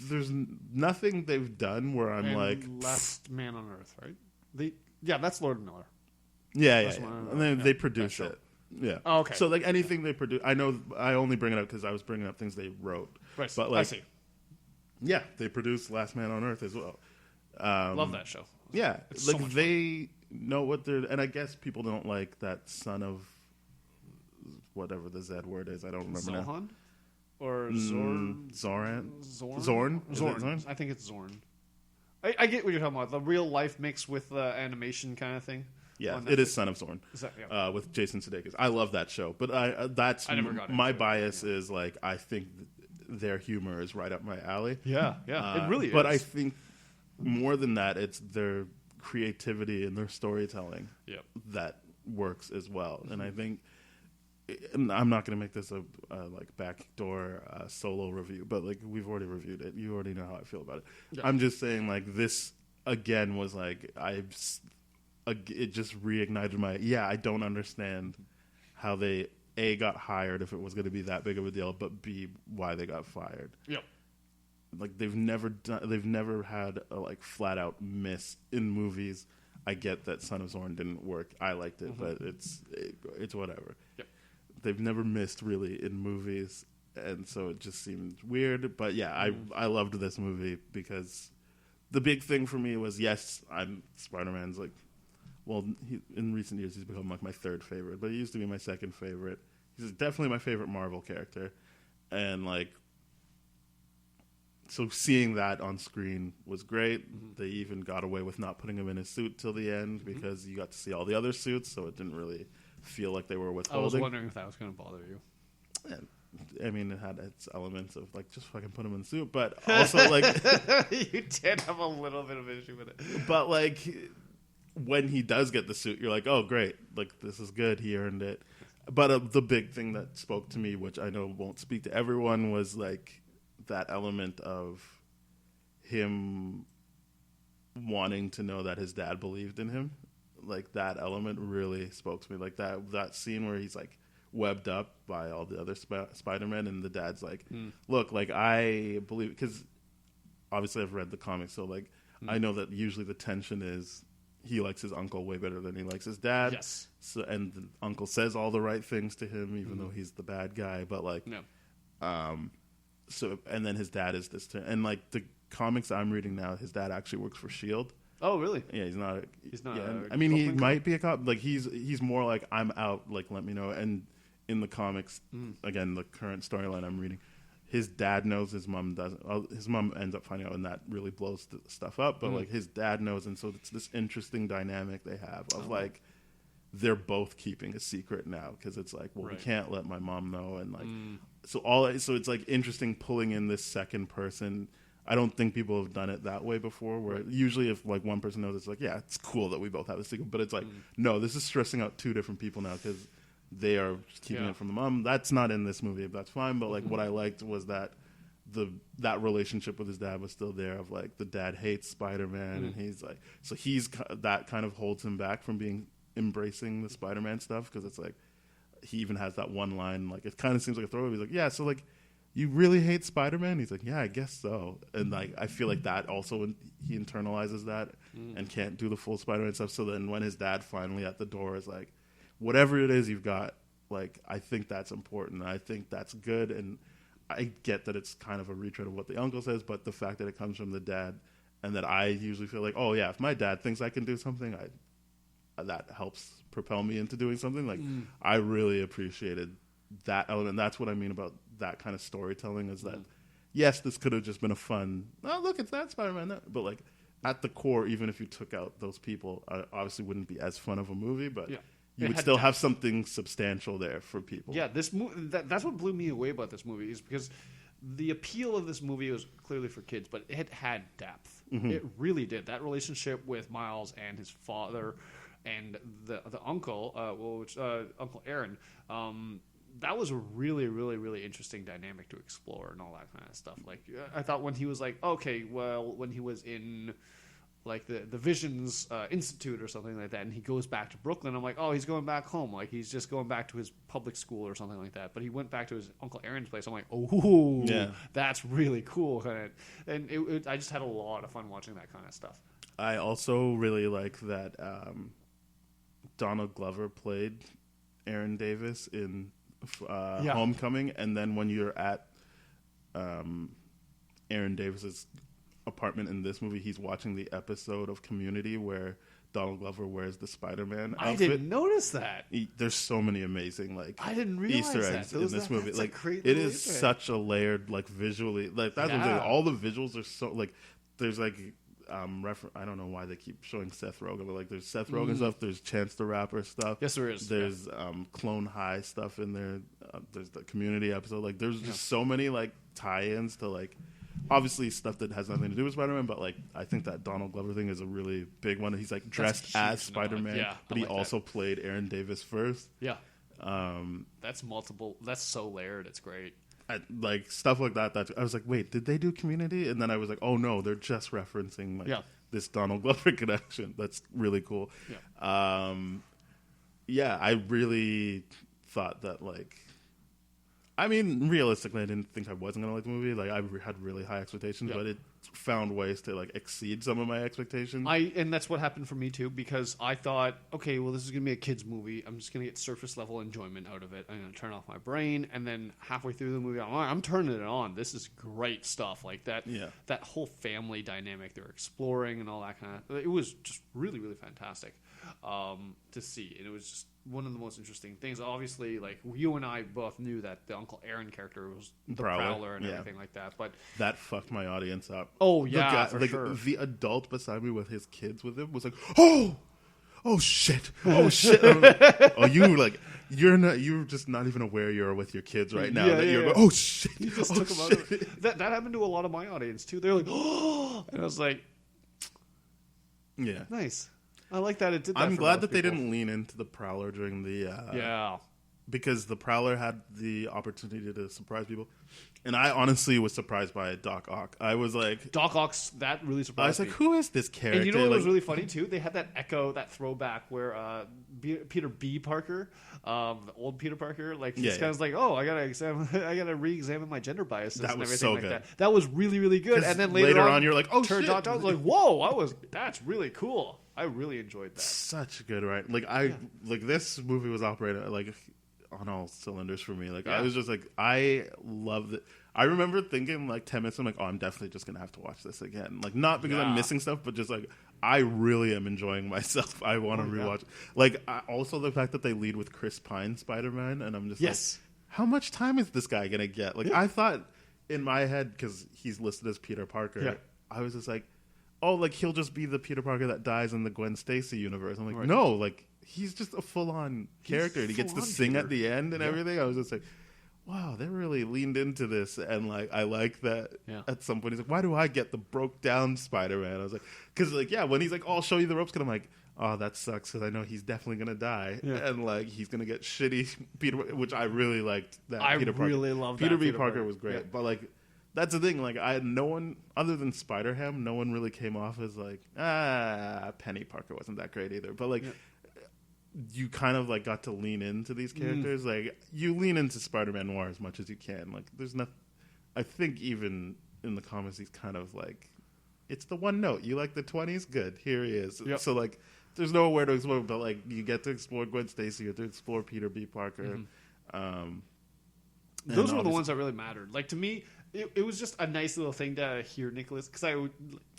there's nothing they've done where I'm like, Last Man on Earth, right? That's Lord and Miller. yeah, one, and then yeah, they produce that show. it. Yeah. Oh, okay. So like anything they produce, I know I only bring it up because I was bringing up things they wrote. Right. But like, I see. yeah, they produced Last Man on Earth as well. Love that show. Yeah, It's like so much they know what they're, and I guess people don't like that son of whatever the Z word is. I don't remember now. Zohan? Or Zorn? Zoran? Zorn? Zorn? Is it Zorn. Zorn? I think it's Zorn. I get what you're talking about. The real life mix with the animation kind of thing. Yeah, On it is Netflix. Son of Zorn. Is that, yeah. With Jason Sudeikis. I love that show, but that's I never got my into it, bias is like I think their humor is right up my alley. Yeah. It really is. But I think more than that, it's their creativity and their storytelling Yep. that works as well. And I think, and I'm not going to make this a like backdoor solo review, but like we've already reviewed it. You already know how I feel about it. Yeah. I'm just saying like this again was like it just reignited my I don't understand how they got hired if it was going to be that big of a deal, but B, why they got fired. Yep. Like they've never had a like flat out miss in movies. I get that Son of Zorn didn't work. I liked it, but it's whatever. Yep. They've never missed really in movies, and so it just seemed weird. But yeah, I loved this movie because the big thing for me was Spider-Man's like, well, in recent years he's become like my third favorite, but he used to be my second favorite. He's definitely my favorite Marvel character, and like, so seeing that on screen was great. They even got away with not putting him in his suit till the end because you got to see all the other suits, so it didn't really feel like they were I withholding. was wondering if that was going to bother you. And, I mean, it had its elements of like just fucking put him in the suit, but also like, You did have a little bit of an issue with it. but like when he does get the suit, you're like, oh great, like this is good, he earned it. But the big thing that spoke to me, which I know won't speak to everyone, was like that element of him wanting to know that his dad believed in him. Like that element really spoke to me. Like that scene where he's like webbed up by all the other Spider-Men, and the dad's like, look, like I believe, because obviously I've read the comics, so like I know that usually the tension is he likes his uncle way better than he likes his dad. Yes. So, and the uncle says all the right things to him, even though he's the bad guy. But like, so, and then his dad is this, and like the comics I'm reading now, his dad actually works for Shield. Oh, really? Yeah, he's not. Yeah, I mean, he might be a cop. Like he's more like, I'm out. Like let me know. And in the comics, again, the current storyline I'm reading, his dad knows, his mom doesn't. His mom ends up finding out, and that really blows stuff up. But like his dad knows, and so it's this interesting dynamic they have of like they're both keeping a secret now because it's like, well, we can't let my mom know, and like so it's like interesting pulling in this second person. I don't think people have done it that way before, where usually if like one person knows, it's like, yeah, it's cool that we both have a secret, but it's like, no, this is stressing out two different people now because they are keeping it from the mom. That's not in this movie, that's fine, but like what I liked was that that relationship with his dad was still there, of like the dad hates Spider-Man and he's like, so that kind of holds him back from embracing the Spider-Man stuff, because it's like, he even has that one line, like it kind of seems like a throwaway. He's like, yeah, so like you really hate Spider-Man? He's like, yeah, I guess so. And like I feel like that also he internalizes that and can't do the full Spider-Man stuff. So then when his dad finally at the door is like, whatever it is you've got, like I think that's important. I think that's good. And I get that it's kind of a retread of what the uncle says, but the fact that it comes from the dad, and that I usually feel like, oh yeah, if my dad thinks I can do something, that helps propel me into doing something. Like I really appreciated that element. That's what I mean about that kind of storytelling, is that yes, this could have just been a fun, oh look, it's that Spider-Man, but like at the core, even if you took out those people, obviously wouldn't be as fun of a movie, but you would still have something substantial there for people. Yeah, this that's what blew me away about this movie, is because the appeal of this movie was clearly for kids, but it had depth. It really did. That relationship with Miles and his father and the uncle, Uncle Aaron, that was a really, really, really interesting dynamic to explore and all that kind of stuff. Like, I thought when he was like, okay, well, when he was in like the Visions Institute or something like that, and he goes back to Brooklyn, I'm like, oh, he's going back home. Like, he's just going back to his public school or something like that. But he went back to his Uncle Aaron's place. I'm like, oh, that's really cool. And I just had a lot of fun watching that kind of stuff. I also really like that Donald Glover played Aaron Davis in Homecoming, and then when you're at Aaron Davis's apartment in this movie, he's watching the episode of Community where Donald Glover wears the Spider-Man outfit. I didn't notice that. There's so many amazing I didn't realize Easter eggs in this movie. Like it is such a layered, like visually, like that's what I'm saying. All the visuals are so like there's like I don't know why they keep showing Seth Rogen, but like there's Seth Rogen stuff, there's Chance the Rapper stuff. Yes, there is. There's Clone High stuff in there. There's the Community episode. Like there's just so many like tie-ins to like obviously stuff that has nothing to do with Spider-Man, but like I think that Donald Glover thing is a really big one. He's like dressed as Spider-Man, but he also played Aaron Davis first. Yeah. That's multiple. That's so layered. It's great. Like stuff like that. I was like, wait, did they do Community? And then I was like, oh no, they're just referencing like this Donald Glover connection. That's really cool. Yeah, I really thought that like. I mean, realistically, I didn't think I wasn't gonna like the movie. Like, I had really high expectations, but it found ways to like exceed some of my expectations. And that's what happened for me too, because I thought, okay, well, this is gonna be a kids movie. I'm just gonna get surface level enjoyment out of it. I'm gonna turn off my brain, and then halfway through the movie, I'm turning it on. This is great stuff, like that. That whole family dynamic they're exploring and all that kind of. It was just really, really fantastic to see, and it was just one of the most interesting things. Obviously, like you and I both knew that the Uncle Aaron character was the Prowler and everything like that, but that fucked my audience up. Oh yeah, for like, sure. The adult beside me with his kids with him was like, oh shit, oh shit. Oh, you're just not even aware you're with your kids right now. You're going, oh shit. You just took them out of it. That happened to a lot of my audience too. They're like, oh, and I was like, yeah, nice. I like that it did that. I'm glad that they didn't lean into the Prowler during the because the Prowler had the opportunity to surprise people, and I honestly was surprised by Doc Ock. I was like, Doc Ock's that really surprised me. I was like, who is this character? And you know what was really funny too? They had that echo, that throwback where Peter B. Parker, the old Peter Parker, like he's kind of like, oh, I gotta re-examine my gender biases and everything so like good. that. That was really, really good. And then later on, you're like, oh shit! I was like, whoa, that's really cool. I really enjoyed that. Such good, right? Like like this movie was operating like on all cylinders for me. Like I was just like, I loved it. I remember thinking like 10 minutes, I'm like, oh, I'm definitely just gonna have to watch this again. Like not because I'm missing stuff, but just like I really am enjoying myself. I want to rewatch. Like also the fact that they lead with Chris Pine Spider-Man, and I'm just like, how much time is this guy gonna get? Like I thought in my head, because he's listed as Peter Parker, I was just like, oh, like he'll just be the Peter Parker that dies in the Gwen Stacy universe. I'm like, no, like he's just a full-on character. And he gets to sing at the end and everything. I was just like, wow, they really leaned into this. And like, I like that at some point he's like, why do I get the broke down Spider-Man? I was like, because like, when he's like, oh, I'll show you the ropes. Because I'm like, oh, that sucks because I know he's definitely going to die. And like, he's going to get shitty Peter, which I really liked that Peter Parker. I really loved that. Peter B. Parker was great. But like, that's the thing. Like, no one other than Spider-Ham, no one really came off as like, Penny Parker wasn't that great either. But like, you kind of like got to lean into these characters. Like you lean into Spider-Man noir as much as you can. Like there's nothing. I think even in the comics, he's kind of like, it's the one note. You like the 20s? Good. Here he is. Yep. So like, there's nowhere to explore, but like you get to explore Gwen Stacy, you get to explore Peter B. Parker. Those were the ones that really mattered. Like to me, it was just a nice little thing to hear Nicolas, because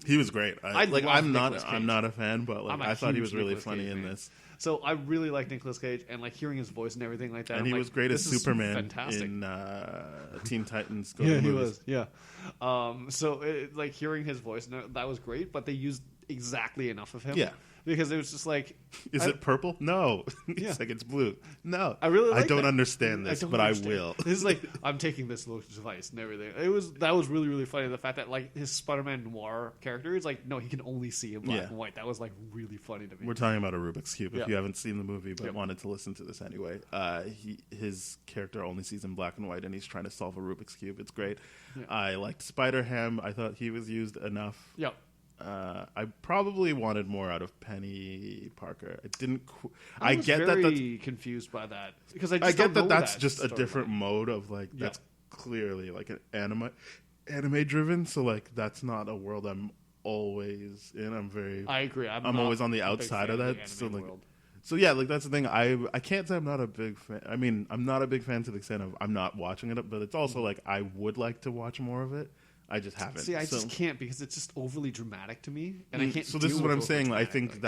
he was great. I'm Nicolas not a fan, but like I thought he was really Nicolas funny Cage in fan. this. So I really like Nicolas Cage, and like hearing his voice and everything like that. And I'm he like, was great as this is Superman fantastic. in Teen Titans Go Yeah, to he Movies. was. Yeah. Like hearing his voice, that was great. But they used exactly enough of him. Yeah. Because it was just like, Is it purple? No. Yeah. It's like it's blue. No. I really like I don't that. understand this, but I will. This is like, I'm taking this little device and everything. That was really, really funny. The fact that like his Spider-Man noir character is like, no, he can only see in black and white. That was like really funny to me. We're talking about a Rubik's Cube. Yeah. If you haven't seen the movie but Yep. wanted to listen to this anyway, his character only sees in black and white, and he's trying to solve a Rubik's Cube. It's great. Yeah. I liked Spider-Ham. I thought he was used enough. Yep. I probably wanted more out of Penny Parker. I didn't. I I was get that. very confused by that, because I I get don't know that's just a storyline. different mode of like that's clearly like an anime driven. So like that's not a world I'm always in. I agree. I'm I'm not always on the a big outside fan of that. the So anime like. world. So yeah, like that's the thing. I can't say I'm not a big fan. I mean, I'm not a big fan to the extent of I'm not watching it, but it's also like I would like to watch more of it. I just haven't. See, I just can't, because it's just overly dramatic to me, and I can't. So this deal is what with I'm saying. I overdramatic, think like,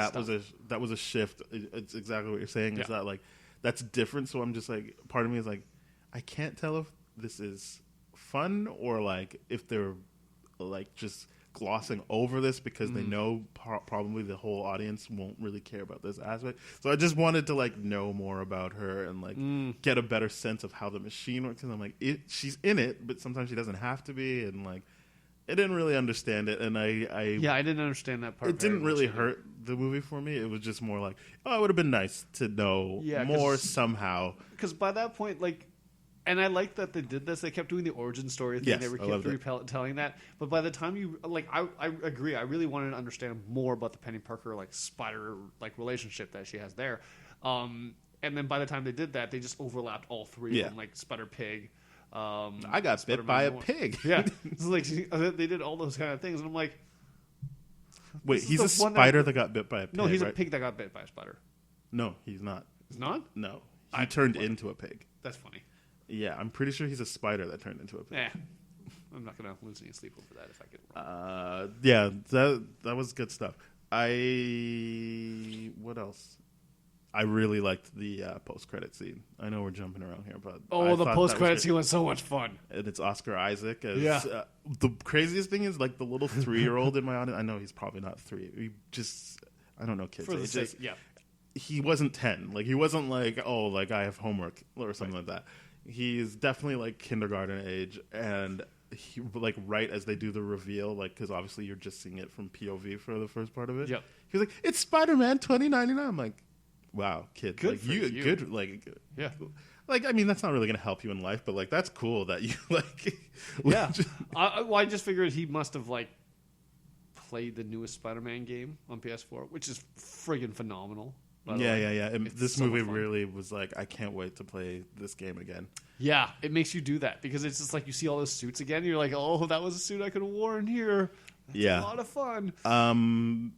that was a shift. It's exactly what you're saying. Is Yeah. that like that's different? So I'm just like, part of me is like, I can't tell if this is fun or like if they're like just glossing over this because they know probably the whole audience won't really care about this aspect. So I just wanted to like know more about her and like get a better sense of how the machine works. And I'm like, she's in it, but sometimes she doesn't have to be. And like, I didn't really understand it. And I didn't understand that part. it very didn't much really either. hurt the movie for me. It was just more like, oh, it would have been nice to know Yeah, more somehow. Because by that point, like, and I like that they did this. They kept doing the origin story thing. Yes, They I kept loved it. telling that. But by the time you like, I agree. I really wanted to understand more about the Penny Parker like spider like relationship that she has there. And then by the time they did that, they just overlapped all three Yeah. of them, like Spider Pig. I got bit Spider-Man by a Noir. pig. Yeah, it's like they did all those kind of things, and I'm like, Wait, This is he's a the one spider that- that got bit by a pig. no, he's right? a pig that got bit by a spider. No, he's not. It's not. No, he turned what? into a pig. That's funny. Yeah, I'm pretty sure he's a spider that turned into a pig. I'm not gonna lose any sleep over that if I get it wrong. Yeah, that was good stuff. What else? I really liked the post-credit scene. I know we're jumping around here, but I The thought that was post-credit great. scene was so much fun. And it's Oscar Isaac as Yeah. The craziest thing is like the little 3-year-old in my audience. I know he's probably not 3. I don't know kids. For the It's sake, just- yeah. he wasn't 10. Like he wasn't like, oh, like I have homework or something like that. He's definitely like kindergarten age, and he like right as they do the reveal, like because obviously you're just seeing it from POV for the first part of it. Yep. He was like, "It's Spider-Man 2099." I'm like, "Wow, kid, Good like, for you. good, like, Yeah. like I mean that's not really gonna help you in life, but like that's cool that you like, Yeah. I just figured he must have like played the newest Spider-Man game on PS4, which is friggin' phenomenal. by the way. Yeah. And It's this so movie much fun. really was like, I can't wait to play this game again. Yeah, it makes you do that because it's just like you see all those suits again. And you're like, oh, that was a suit I could have worn here. That's Yeah. a lot of fun.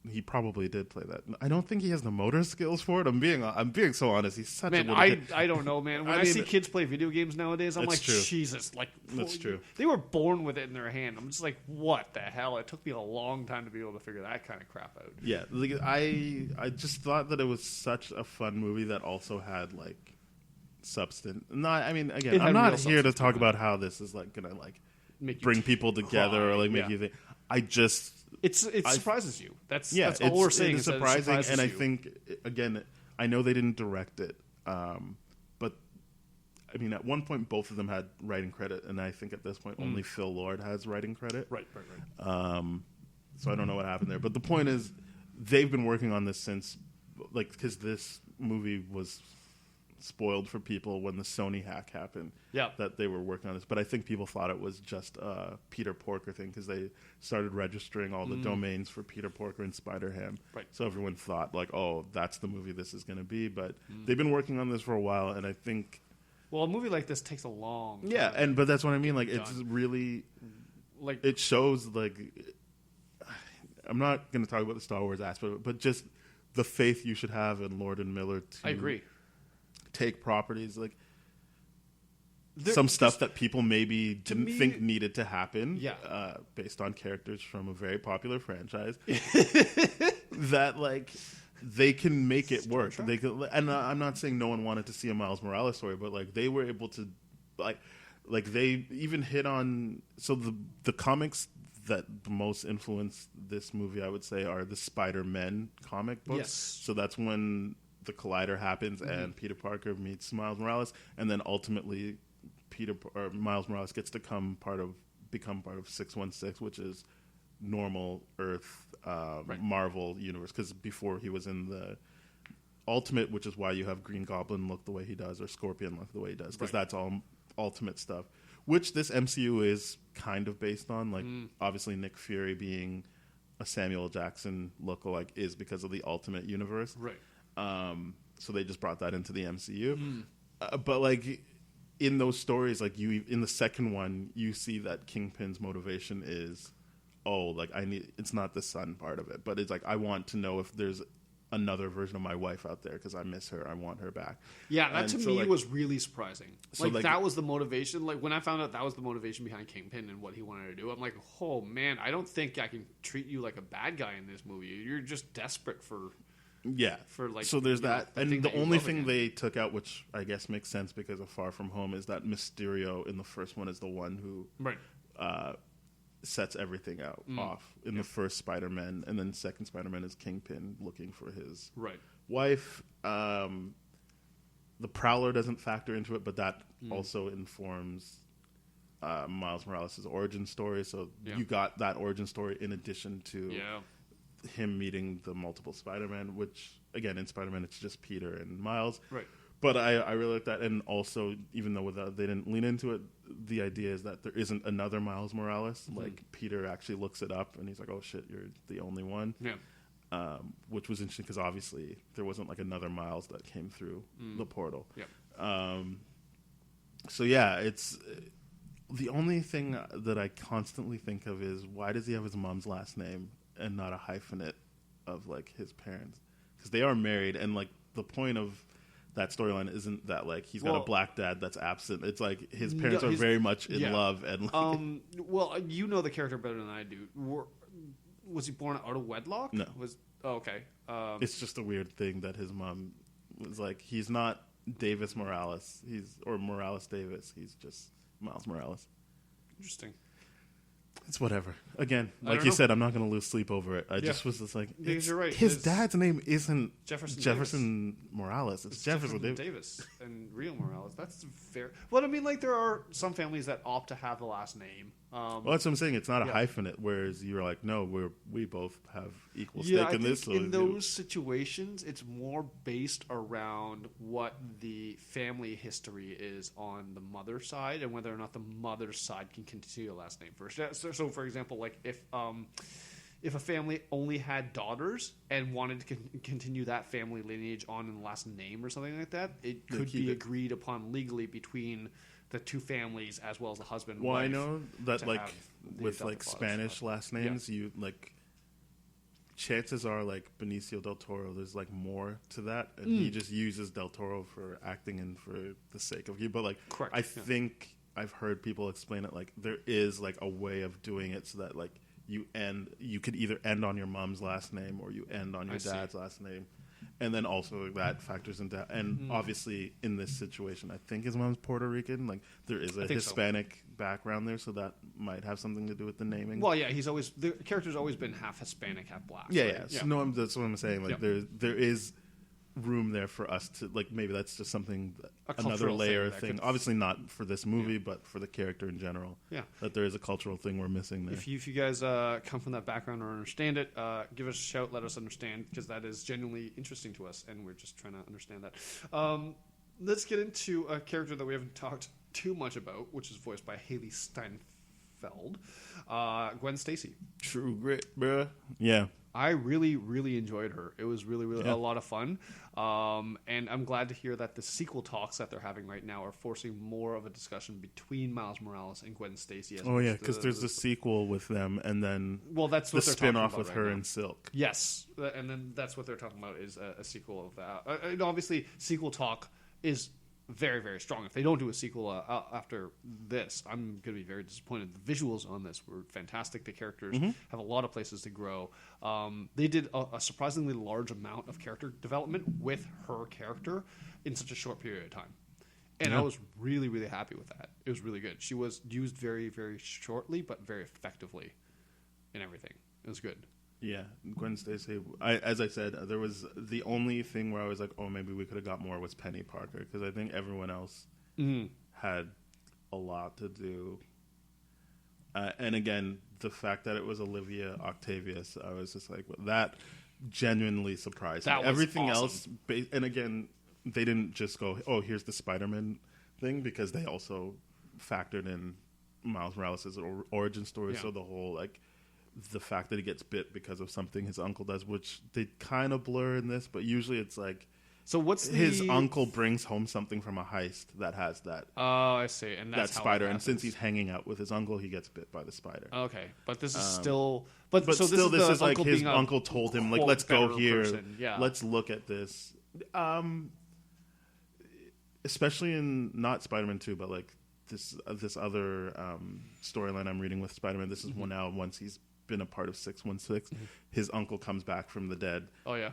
He probably did play that. I don't think he has the motor skills for it. I'm being so honest. He's such Man, a little kid. I don't know, man. When I I, mean, see kids play video games nowadays, I'm that's like, true. Jesus, like That's true. They were born with it in their hand. I'm just like, what the hell? It took me a long time to be able to figure that kind of crap out. Yeah, like, I just thought that it was such a fun movie that also had like substance. Not, I mean, again, It I'm had not real here to substance talk behind about how this is like gonna like Make you bring people together cry, or like make yeah. you think. I just It surprises you. That's all it's, we're saying. It's is that it surprising, surprises and I you. think again, I know they didn't direct it, but I mean, at one point both of them had writing credit, and I think at this point only Phil Lord has writing credit. Right. So I don't know what happened there, but the point is, they've been working on this since, like, because this movie was spoiled for people when the Sony hack happened. Yeah. That they were working on this, but I think people thought it was just a Peter Porker thing because they started registering all the domains for Peter Porker and Spider-Ham. Right. So everyone thought like, oh, that's the movie this is going to be. But they've been working on this for a while, and I think. Well, a movie like this takes a long time. Yeah, but that's what I mean. Like, it's really, like, it shows like. I'm not going to talk about the Star Wars aspect, but just the faith you should have in Lord and Miller to. I agree. Take properties like some stuff that people maybe didn't think needed to happen, based on characters from a very popular franchise, that like they can make it work. They can, and I'm not saying no one wanted to see a Miles Morales story, but like they were able to, like they even hit on the comics that the most influenced this movie, I would say, are the Spider-Men comic books. Yes. So that's when the collider happens and Peter Parker meets Miles Morales, and then ultimately Miles Morales gets to become part of 616, which is normal Earth Marvel universe, because before he was in the Ultimate, which is why you have Green Goblin look the way he does or Scorpion look the way he does, because that's all Ultimate stuff, which this MCU is kind of based on. Like obviously Nick Fury being a Samuel Jackson lookalike is because of the Ultimate universe, right? So they just brought that into the MCU. But like in those stories, like in the second one, you see that Kingpin's motivation is, it's not the son part of it, but it's like, I want to know if there's another version of my wife out there because I miss her. I want her back. Yeah, that to me was really surprising. Like that was the motivation. Like when I found out that was the motivation behind Kingpin and what he wanted to do, I'm like, oh man, I don't think I can treat you like a bad guy in this movie. You're just desperate for. Yeah. For like, so there's that, and the only thing again. they took out, which I guess makes sense because of Far From Home, is that Mysterio in the first one is the one who sets everything out off in the first Spider-Man, and then second Spider-Man is Kingpin looking for his wife. The Prowler doesn't factor into it, but that also informs Miles Morales' origin story. So you got that origin story in addition to him meeting the multiple Spider-Man, which again in Spider-Man it's just Peter and Miles. Right. But I really like that, and also even though they didn't lean into it, the idea is that there isn't another Miles Morales. Like Peter actually looks it up, and he's like, "Oh shit, you're the only one." Yeah. Which was interesting because obviously there wasn't like another Miles that came through the portal. Yeah. So yeah, it's the only thing that I constantly think of is why does he have his mom's last name and not a hyphenate of like his parents? Because they are married, and like the point of that storyline isn't that like he's got a black dad that's absent. It's like his parents are very much in love, and like, well, you know the character better than I do. Was he born out of wedlock? No. Okay. It's just a weird thing that his mom was like, he's not Davis Morales, or Morales Davis. He's just Miles Morales. Interesting. It's whatever. Again, like you said, I'm not going to lose sleep over it. I just was just like, you're right. His dad's name isn't Jefferson Morales. It's Jefferson Davis and Real Morales. That's fair. Well, I mean, like there are some families that opt to have the last name. Well, that's what I'm saying. It's not a hyphenate, whereas you're like, no, we both have equal stake in this. So in those situations, it's more based around what the family history is on the mother's side and whether or not the mother's side can continue the last name first. So for example, like if a family only had daughters and wanted to continue that family lineage on in the last name or something like that, it could be agreed upon legally between the two families as well as the husband and wife. Well, I know that like with like Spanish last names, you like chances are like Benicio del Toro, there's like more to that, and he just uses del Toro for acting and for the sake of you. But like, I think I've heard people explain it like there is like a way of doing it so that like you could either end on your mom's last name or you end on your dad's last name. And then also that factors into, and obviously in this situation, I think his mom's Puerto Rican. Like there is a Hispanic background there, so that might have something to do with the naming. Well, yeah, the character's always been half Hispanic, half black. Yeah, right? So no, that's what I'm saying. Like there is room there for us to like maybe that's just something another layer thing obviously not for this movie but for the character in general, that there is a cultural thing we're missing there. If you guys come from that background or understand it, give us a shout, let us understand, because that is genuinely interesting to us and we're just trying to understand that. Let's get into a character that we haven't talked too much about, which is voiced by Haley Steinfeld, Gwen Stacy. True Grit, bruh. Yeah. I really, really enjoyed her. It was really, really a lot of fun. And I'm glad to hear that the sequel talks that they're having right now are forcing more of a discussion between Miles Morales and Gwen Stacy. Oh, yeah, because there's the sequel with them, and then that's the what they're talking spin-off about with right her now. and Silk. Yes, and then that's what they're talking about is a sequel of that. And obviously, sequel talk is very, very strong. If they don't do a sequel after this, I'm going to be very disappointed. The visuals on this were fantastic. The characters have a lot of places to grow. They did a surprisingly large amount of character development with her character in such a short period of time. And I was really, really happy with that. It was really good. She was used very, very shortly, but very effectively in everything. It was good. Yeah, Gwen Stacy. As I said, there was the only thing where I was like, oh, maybe we could have got more was Penny Parker, because I think everyone else had a lot to do. And again, the fact that it was Olivia Octavius, I was just like, well, that genuinely surprised me. That was Everything awesome. else, and again, they didn't just go, oh, here's the Spider-Man thing, because they also factored in Miles Morales' origin story. Yeah. So the whole, like, the fact that he gets bit because of something his uncle does, which they kind of blur in this, but usually it's like, so what's his uncle brings home something from a heist that has that I see, and that's that how spider, it and since happens. he's hanging out with his uncle, he gets bit by the spider. Okay, but this is still, but But so still, this is like uncle his being a uncle told him, like, quote, let's go better here, person. Yeah. let's look at this. Especially in not Spider-Man 2, but like this other storyline I'm reading with Spider-Man. This is one now. Once he's been a part of 616, his uncle comes back from the dead. Oh yeah.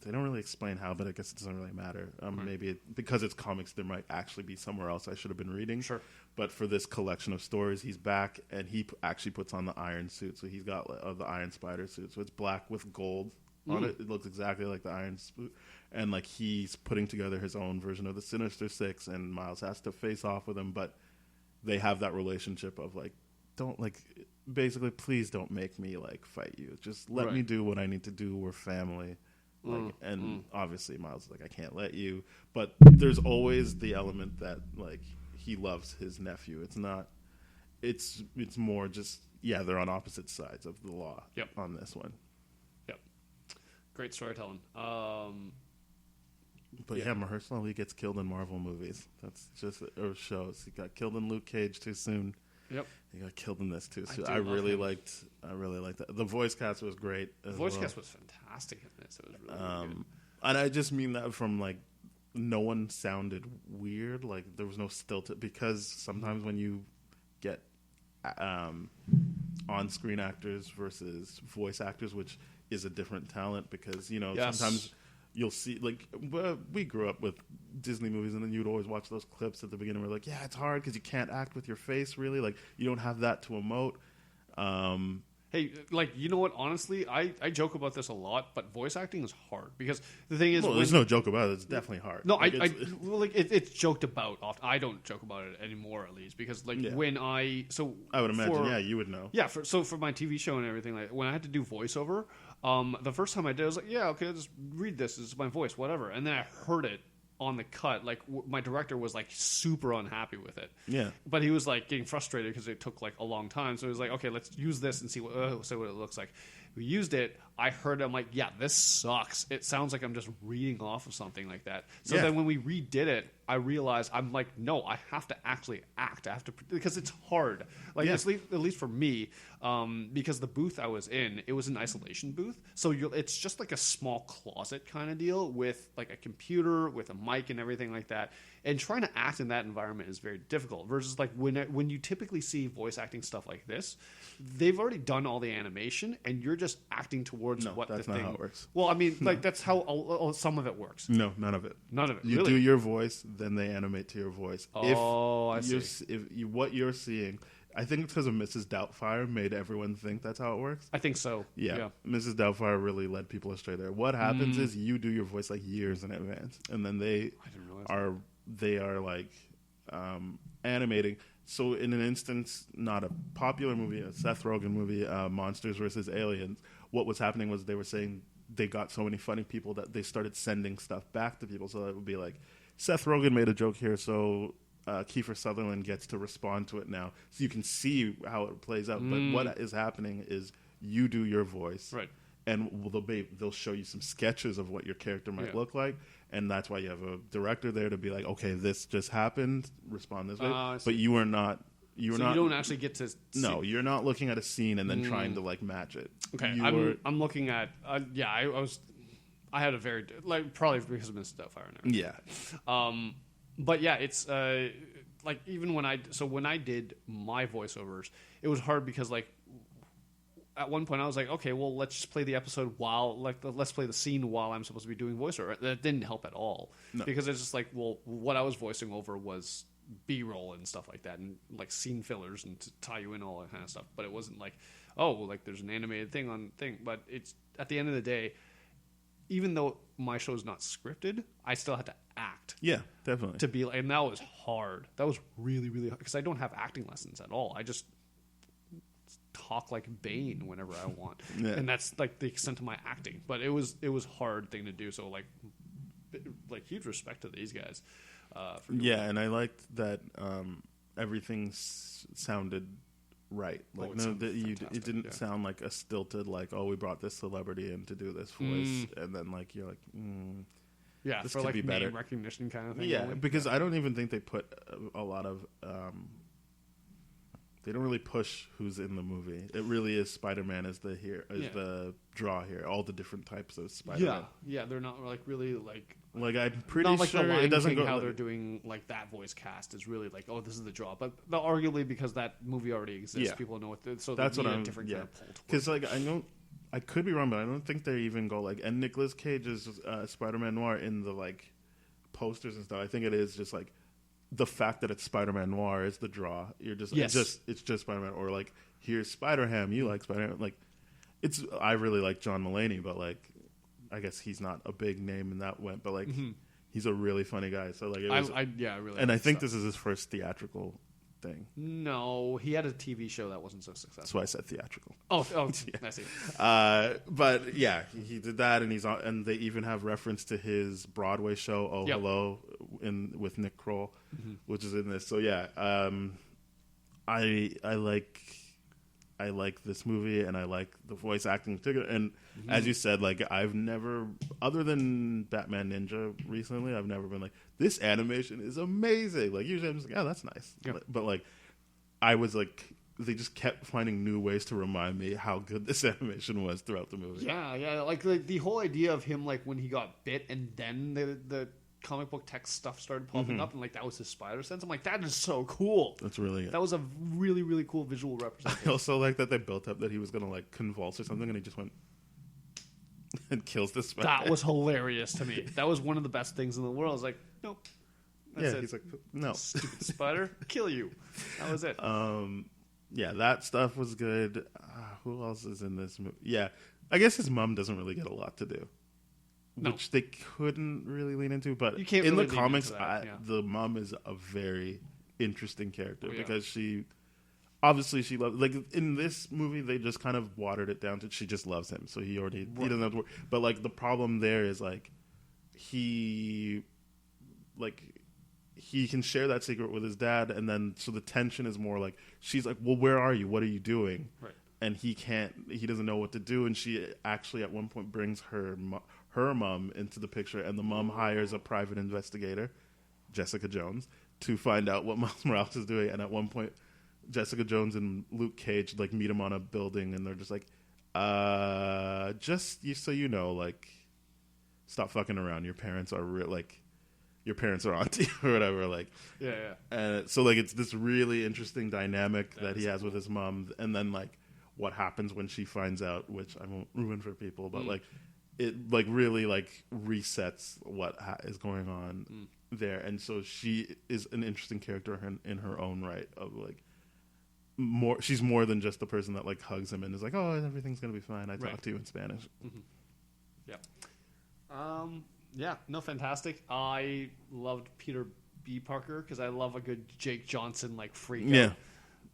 They don't really explain how, but I guess it doesn't really matter. Maybe because it's comics, there might actually be somewhere else I should have been reading. Sure. But for this collection of stories, he's back, and he actually puts on the Iron suit. So he's got the Iron Spider suit. So it's black with gold on it. It looks exactly like the Iron suit. And like he's putting together his own version of the Sinister Six, and Miles has to face off with him. But they have that relationship of like, don't like, basically, please don't make me like fight you. Just let me do what I need to do. We're family. Like, and obviously Miles is like, I can't let you. But there's always the element that like he loves his nephew. It's not. It's more just they're on opposite sides of the law. Yep. On this one. Yep. Great storytelling. But Mahershala Ali gets killed in Marvel movies. That's just or shows. He got killed in Luke Cage too soon. Yep. He got killed in this too soon. do I love really him. liked that. The voice cast was great. The voice cast was fantastic in this. It was really, really good. And I just mean that from like, no one sounded weird. Like there was no stilted, because sometimes when you get on-screen actors versus voice actors, which is a different talent, because sometimes you'll see, like, we grew up with Disney movies, and then you'd always watch those clips at the beginning where like, yeah, it's hard because you can't act with your face, really. Like, you don't have that to emote. Hey, like, you know what? Honestly, I joke about this a lot, but voice acting is hard because the thing is, there's no joke about it. It's definitely hard. No, like, it's joked about often. I don't joke about it anymore, at least, because when I would imagine, you would know. Yeah, for my TV show and everything, like when I had to do voiceover, the first time I did, I was like, yeah, okay, I'll just read this. This is my voice, whatever. And then I heard it on the cut. Like my director was like super unhappy with it. Yeah. But he was like getting frustrated because it took like a long time. So he was like, okay, let's use this and see what it looks like. We used it. I heard it. I'm like, yeah, this sucks. It sounds like I'm just reading off of something like that. So then when we redid it, I realized I'm like, no, I have to actually act. I have to, because it's hard. Like at least for me, because the booth I was in, it was an isolation booth. So it's just like a small closet kind of deal with like a computer, with a mic and everything like that. And trying to act in that environment is very difficult. Versus like when you typically see voice acting stuff like this, they've already done all the animation, and you're just acting towards what the thing. That's not how it works. Well, I mean, like that's how some of it works. No, none of it. None of it. You really? do your voice, then they animate to your voice. I see. What you're seeing, I think it's because of Mrs. Doubtfire made everyone think that's how it works. I think so. Yeah. Mrs. Doubtfire really led people astray there. What happens is you do your voice like years in advance, and then they are like animating. So in an instance, not a popular movie, a Seth Rogen movie, Monsters vs. Aliens, what was happening was they were saying they got so many funny people that they started sending stuff back to people. So it would be like, Seth Rogen made a joke here, so Kiefer Sutherland gets to respond to it now, so you can see how it plays out. But what is happening is you do your voice, Right. and they'll show you some sketches of what your character might look like, and that's why you have a director there to be like, okay, this just happened, respond this way. But you are not. You don't actually get to. No, you're not looking at a scene and then trying to like match it. Okay, I'm looking at. I had a very probably because of Mrs. Doubtfire and everything. Yeah. But yeah, it's like even when I did my voiceovers, it was hard because like at one point I was like, okay, well let's just play the episode let's play the scene while I'm supposed to be doing voiceover. That didn't help at all because it's just like, well, what I was voicing over was B-roll and stuff like that, and like scene fillers and to tie you in, all that kind of stuff. But it wasn't like, oh, well, like there's an animated thing. But it's at the end of the day, even though my show is not scripted, I still had to act. Yeah, definitely. To be like, and that was hard. That was really, really hard because I don't have acting lessons at all. I just talk like Bane whenever I want, and that's like the extent of my acting. But it was hard thing to do. So like huge respect to these guys. And I liked that everything sounded right. Like it didn't sound like a stilted like, oh, we brought this celebrity in to do this voice, and then like you're like, this for could like be better. Name recognition kind of thing. Yeah, because I don't even think they put a lot of. They don't really push who's in the movie. It really is Spider-Man as the draw here. All the different types of Spider-Man. Yeah, they're not like really like. Like I'm pretty not like sure the Lion it doesn't King, go how they're doing like that voice cast is really like, oh, this is the draw. But arguably because that movie already exists, people know what. So that's what I'm. Different kind of pull because like I could be wrong, but I don't think they even go like. And Nicolas Cage's Spider-Man Noir in the like posters and stuff. I think it is just like the fact that it's Spider-Man Noir is the draw. You're just it's just Spider-Man, or like here's Spider-Ham. You like Spider-Man? Like I really like John Mulaney, but like. I guess he's not a big name in that but like he's a really funny guy. So like I really. And I think this is his first theatrical thing. No, he had a TV show that wasn't so successful. That's why I said theatrical. Oh, yeah. I see. But yeah, he did that, and and they even have reference to his Broadway show "Oh Hello" with Nick Kroll, which is in this. So yeah, I like this movie, and I like the voice acting in particular. And as you said, like I've never, other than Batman Ninja recently, I've never been like, this animation is amazing. Like usually I'm just like, oh, that's nice. Yeah. But like, I was like, they just kept finding new ways to remind me how good this animation was throughout the movie. Yeah. Like the whole idea of him, like when he got bit, and then the comic book text stuff started popping up, and like that was his spider sense. I'm like, that is so cool. That's really good. That was a really, really cool visual representation. I also like that they built up that he was gonna like convulse or something, and he just went and kills the spider. That was hilarious to me. That was one of the best things in the world. I was like, nope. That's it. He's like, no, stupid spider, kill you. That was it. Yeah, that stuff was good. Who else is in this movie? Yeah, I guess his mom doesn't really get a lot to do. No. Which they couldn't really lean into, but you can't in really the comics, the mom is a very interesting character because she loves. Like in this movie, they just kind of watered it down to she just loves him, so he doesn't have to worry. But like the problem there is like he can share that secret with his dad, and then so the tension is more like she's like, well, where are you? What are you doing? Right. And he doesn't know what to do, and she actually at one point brings her mom into the picture, and the mom hires a private investigator, Jessica Jones, to find out what Miles Morales is doing. And at one point, Jessica Jones and Luke Cage like meet him on a building, and they're just like, so you know, like, stop fucking around. Your parents are your parents are on to you or whatever. Like, yeah. And so like it's this really interesting dynamic that he has with his mom, and then like what happens when she finds out, which I won't ruin for people, but like. It like really like resets what is going on there, and so she is an interesting character in her own right. Of like she's more than just the person that like hugs him and is like, oh, everything's gonna be fine. I talk to you in Spanish. Yeah. No, fantastic. I loved Peter B. Parker because I love a good Jake Johnson like freak out. Yeah.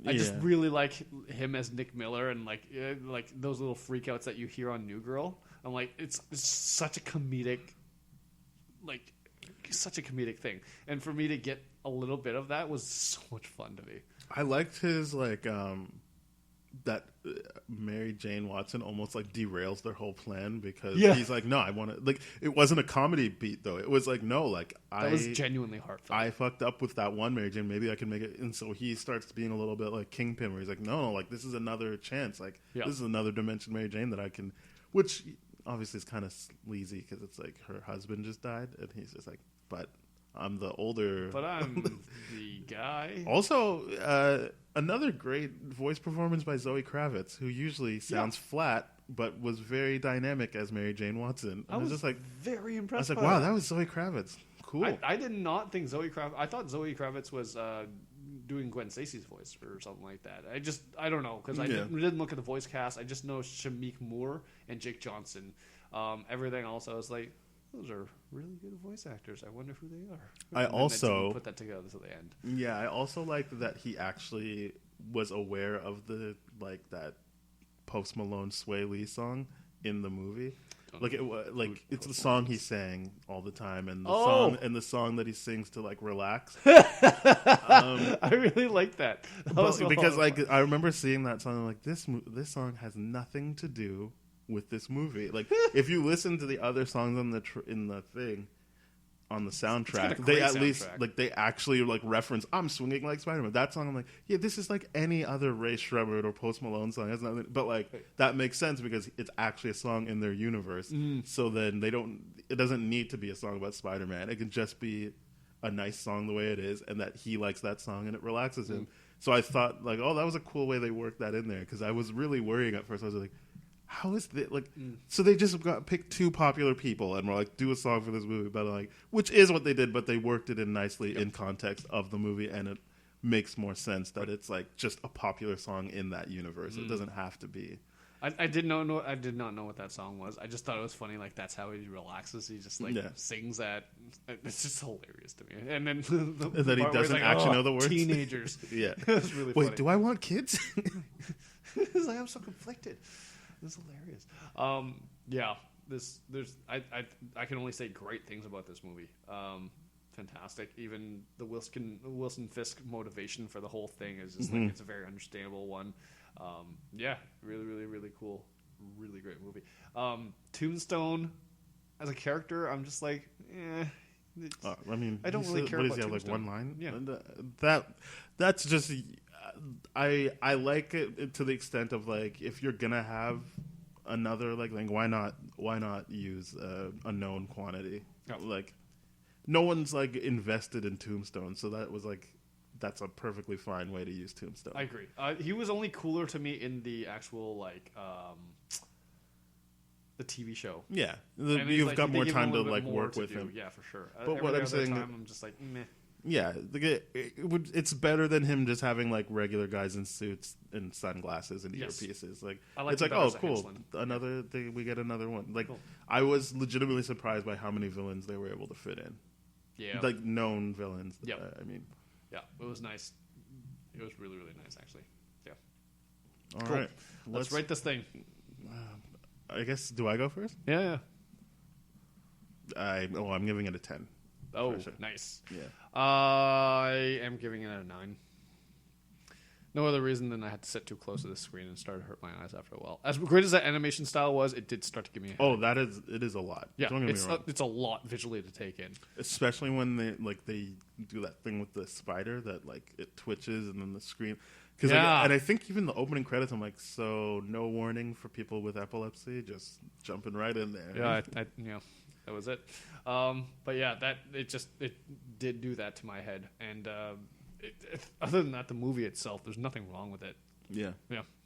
I just really like him as Nick Miller, and like those little freakouts that you hear on New Girl. I'm like, it's such a comedic, like, such a comedic thing, and for me to get a little bit of that was so much fun to me. I liked his that Mary Jane Watson almost like derails their whole plan because he's like, no, I want to, like, it wasn't a comedy beat though. It was like, no, like That was genuinely heartfelt. I fucked up with that one Mary Jane. Maybe I can make it. And so he starts being a little bit like Kingpin, where he's like, no, like this is another chance. Like this is another dimension Mary Jane that I can, which obviously is kind of sleazy because it's like her husband just died, and he's just like, but I'm the older. But I'm the guy. Also, another great voice performance by Zoe Kravitz, who usually sounds flat, but was very dynamic as Mary Jane Watson. And I was just like very impressed. I was like, wow, that was Zoe Kravitz. Cool. I did not think Zoe Kravitz. I thought Zoe Kravitz was doing Gwen Stacy's voice or something like that. I don't know because I didn't look at the voice cast. I just know Shameik Moore and Jake Johnson. Everything else, I was like, those are really good voice actors. I wonder who they are. I also put that together to the end. Yeah, I also liked that he actually was aware of the that Post Malone Sway Lee song in the movie. Like it was like it's the song he sang all the time, and the song that he sings to like relax. I really like that. Because like I remember seeing that song, I'm like this song has nothing to do with this movie. Like if you listen to the other songs on the thing on the soundtrack, they at least like they actually like reference I'm swinging like Spider-Man. That song I'm like, yeah, this is like any other Ray Shremmerd or Post Malone song. It's nothing, but like that makes sense because it's actually a song in their universe. So then it doesn't need to be a song about Spider-Man. It can just be a nice song the way it is, and that he likes that song and it relaxes him. So I thought like, oh, that was a cool way they worked that in there, because I was really worrying at first. I was like, how is this like? So they just picked two popular people and were like, do a song for this movie, but like, which is what they did, but they worked it in nicely in context of the movie, and it makes more sense that it's like just a popular song in that universe. It doesn't have to be. I did not know what that song was. I just thought it was funny. Like that's how he relaxes. He just like sings that. It's just hilarious to me. And then that he doesn't actually know the words. Teenagers. Yeah, it was really funny. Wait, do I want kids? It's like I'm so conflicted. This is hilarious. I can only say great things about this movie. Fantastic. Even the Wilson Fisk motivation for the whole thing is just like it's a very understandable one. Really, really, really cool. Really great movie. Tombstone as a character, I'm just like, I mean, I don't really care about Tombstone. Like one line. Yeah, that's just. I like it to the extent of like, if you're gonna have another like why not use a known quantity? Like no one's like invested in Tombstone, so that was like that's a perfectly fine way to use Tombstone. I agree. He was only cooler to me in the actual like the TV show. Yeah, you've got more time to like work with him. Yeah, for sure. But what I'm saying, I'm just like meh. Yeah, it's better than him just having like regular guys in suits and sunglasses and earpieces. Like it's like, oh, cool, another thing, we get another one. Like cool. I was legitimately surprised by how many villains they were able to fit in. Yeah, like known villains. Yeah, I mean, yeah, it was nice. It was really, really nice, actually. Yeah. All cool. right, let's rate this thing. I guess, do I go first? Yeah. I'm giving it a 10. Oh, sure. Nice. Yeah. I am giving it a 9. No other reason than I had to sit too close to the screen and started to hurt my eyes after a while. As great as that animation style was, it did start to give me a headache. It is a lot. Yeah, Don't get me wrong. It's a lot visually to take in. Especially when they do that thing with the spider that like it twitches and then the screen. And I think even the opening credits, I'm like, so no warning for people with epilepsy, just jumping right in there. Yeah, that was it. But yeah, it did do that to my head. And other than that, the movie itself, there's nothing wrong with it. Yeah.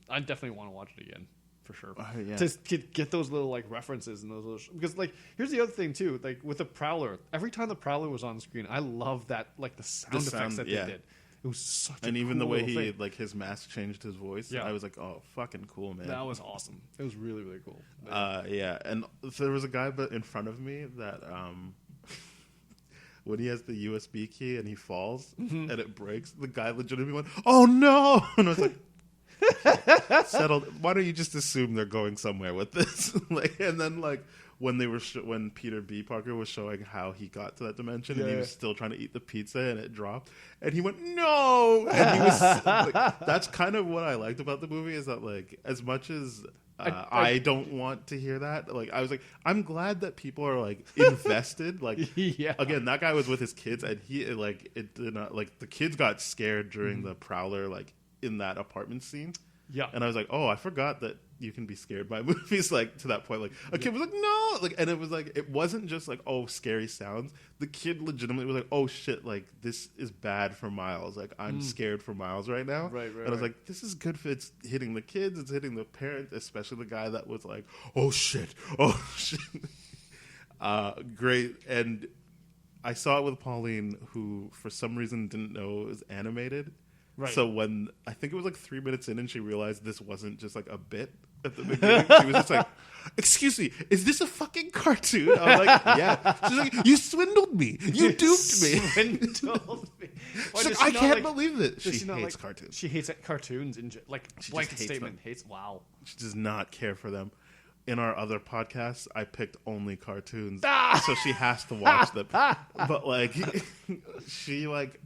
I definitely want to watch it again, for sure. Yeah. To get those little like references and those little because like here's the other thing too, like with the Prowler, every time the Prowler was on screen, I love that like the sound effects that they did. It was such a cool even the way thing. like his mask changed his voice. I was like, oh, fucking cool, man. That was awesome. It was really, really cool. And so there was a guy in front of me that when he has the USB key and he falls and it breaks, the guy legitimately went, oh no, and I was like, settled. Why don't you just assume they're going somewhere with this? And then like when they were when Peter B. Parker was showing how he got to that dimension, and he was still trying to eat the pizza, and it dropped, and he went no, and he was like, that's kind of what I liked about the movie, is that like as much as I don't want to hear that. Like, I was like, I'm glad that people are like invested. Like, again, that guy was with his kids, and he like it did not like the kids got scared during the Prowler like in that apartment scene. Yeah, and I was like, oh, I forgot that you can be scared by movies like to that point. Like a kid was like, no, like, and it was like it wasn't just like, oh, scary sounds. The kid legitimately was like, oh shit, like this is bad for Miles. Like I'm scared for Miles right now. Right. And I was like, this is good for it's hitting the kids, it's hitting the parents, especially the guy that was like, oh shit. Great. And I saw it with Pauline, who for some reason didn't know it was animated. Right. So when I think it was like 3 minutes in and she realized this wasn't just like a bit at the beginning, she was just like, excuse me, is this a fucking cartoon? I was like, yeah. She's like, you swindled me. You duped me. Swindled me. She's like, I can't believe it. She hates cartoons. She hates cartoons and like blanket statement. Hates. Wow. She does not care for them. In our other podcasts, I picked only cartoons. So she has to watch them. But like, she like...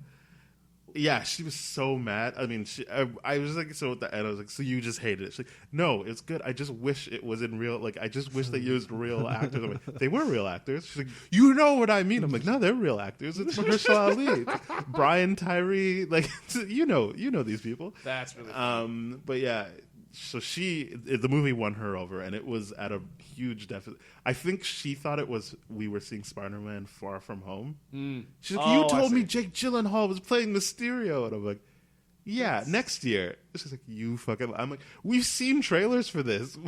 Yeah, she was so mad. I mean, I was like, so at the end, I was like, so you just hated it? She's like, no, it's good. I just wish it was in real. Like, I just wish they used real actors. I'm like, they were real actors. She's like, you know what I mean? I'm like, no, they're real actors. It's Mahershala Ali, Brian Tyree. Like, you know these people. That's really funny. But yeah. So the movie won her over, and it was at a huge deficit. I think she thought we were seeing Spider-Man Far From Home. She's like, you told me Jake Gyllenhaal was playing Mysterio. And I'm like, yeah, next year. She's like, you fucking... I'm like, we've seen trailers for this.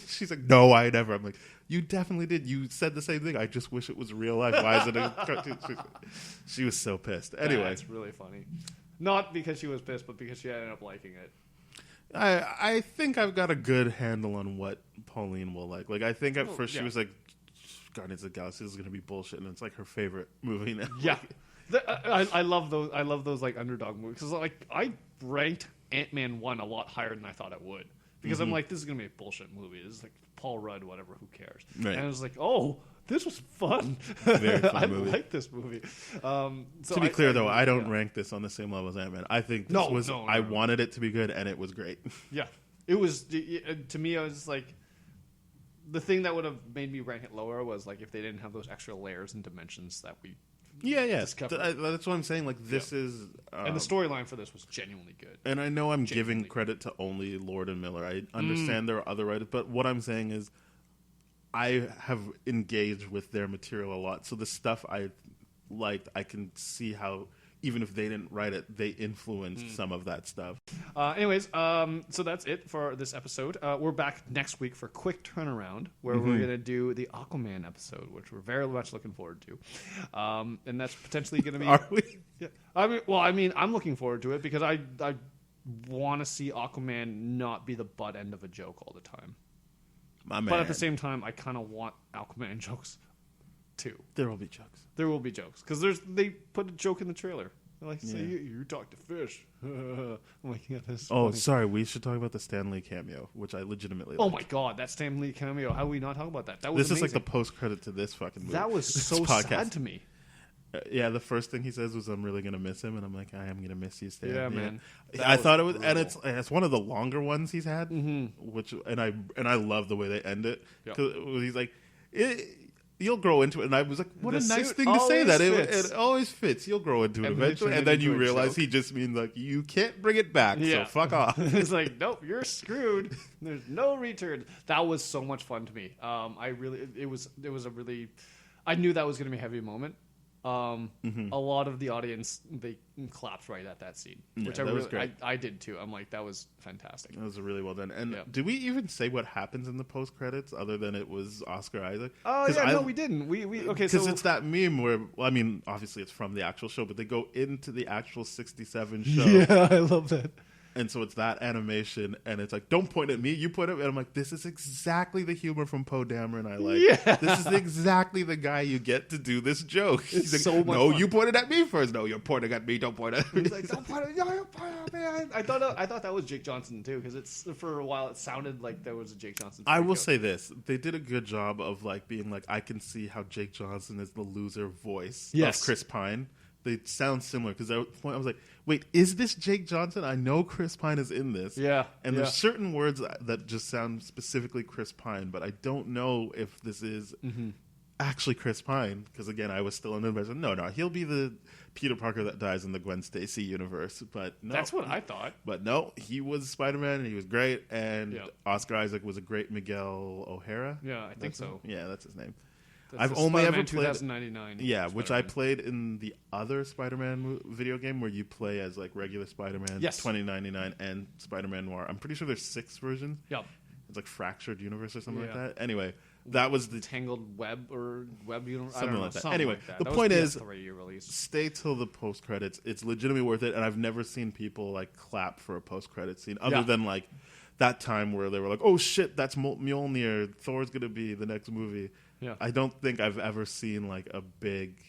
She's like, no, I never. I'm like, you definitely did. You said the same thing. I just wish it was real life. Why is it a cartoon? She was so pissed. Anyway. That's really funny. Not because she was pissed, but because she ended up liking it. I think I've got a good handle on what Pauline will like. Like, I think at first she was like, Guardians of the Galaxy is going to be bullshit, and it's like her favorite movie now. Yeah. I love those. I love those like underdog movies, because like I ranked Ant-Man 1 a lot higher than I thought it would, because I'm like, this is going to be a bullshit movie. This is like Paul Rudd, whatever, who cares? Right. And I was like, oh, this was fun. Very fun movie. I like this movie. So to be clear, though, I don't rank this on the same level as Ant-Man. I think this was... I wanted it to be good, and it was great. Yeah. It was... To me, I was just like... The thing that would have made me rank it lower was like if they didn't have those extra layers and dimensions that we... That's what I'm saying. Like, this is... and the storyline for this was genuinely good. And I know I'm giving credit to only Lord and Miller. I understand there are other writers, but what I'm saying is I have engaged with their material a lot. So the stuff I liked, I can see how, even if they didn't write it, they influenced some of that stuff. Anyways, so that's it for this episode. We're back next week for Quick Turnaround, where we're going to do the Aquaman episode, which we're very much looking forward to. And that's potentially going to be... Are we? Yeah. I'm looking forward to it because I want to see Aquaman not be the butt end of a joke all the time. But at the same time, I kind of want Aquaman jokes too. There will be jokes. There will be jokes because they put a joke in the trailer. They're like, say you talk to fish. I'm like, yeah, this. Oh, funny. Sorry, we should talk about the Stan Lee cameo, which I legitimately. Oh my god, that Stan Lee cameo! How do we not talk about that? That was amazing. Is like the post credit to this fucking movie. That was so sad to me. Yeah, the first thing he says was, "I'm really gonna miss him," and I'm like, "I am gonna miss you, Stan." Yeah, man. I thought it was, brutal. And it's one of the longer ones he's had, which and I love the way they end it because he's like, "You'll grow into it," and I was like, "What a nice thing to say that it always fits. You'll grow into it eventually," and then you realize he just means like you can't bring it back, so fuck off. It's like, nope, you're screwed. There's no return. That was so much fun to me. It was a really, I knew that was gonna be a heavy moment. A lot of the audience, they clapped right at that scene, which I did too. I'm like, that was fantastic. That was really well done. And did we even say what happens in the post credits other than it was Oscar Isaac? Oh yeah, no, we didn't. We okay, because it's that meme where, well, I mean, obviously it's from the actual show, but they go into the actual 67 show. Yeah, I love that. And so it's that animation, and it's like, don't point at me, you point at me. And I'm like, this is exactly the humor from Poe Dameron I like. Yeah. This is exactly the guy you get to do this joke. He's like, so much no, fun. you pointed at me first. No, you're pointing at me. Don't point at me. He's like, don't point at me. No, you're pointing at me. I thought that was Jake Johnson too, because it's for a while it sounded like there was a Jake Johnson. I will say this: they did a good job of like being like, I can see how Jake Johnson is the loser voice Yes. of Chris Pine. They sound similar because at one point I was like, wait, is this Jake Johnson? I know Chris Pine is in this. Yeah, And yeah. there's certain words that just sound specifically Chris Pine, but I don't know if this is actually Chris Pine. Because again, I was still in the no, he'll be the Peter Parker that dies in the Gwen Stacy universe. But no, That's what I thought. But no, he was Spider-Man and he was great. And Yeah. Oscar Isaac was a great Miguel O'Hara. Yeah, I think so. Yeah, that's his name. That's I've the only Spider-Man ever played 2099. Yeah, which I Spider-Man. played in the other Spider-Man video game where you play as like regular Spider-Man, Yes. 2099, and Spider-Man Noir. I'm pretty sure there's 6 versions. Yep. It's like Fractured Universe or something like Yeah. that. Anyway, that was the Tangled Web or Web Universe. Something I don't know, like that. something Anyway, like that. the That was point is- PS3 release. stay till the post credits. It's legitimately worth it, and I've never seen people like clap for a post credit scene other Yeah. than like that time where they were like, "Oh shit, that's Mjolnir. Thor's gonna be the next movie." Yeah. I don't think I've ever seen like a big,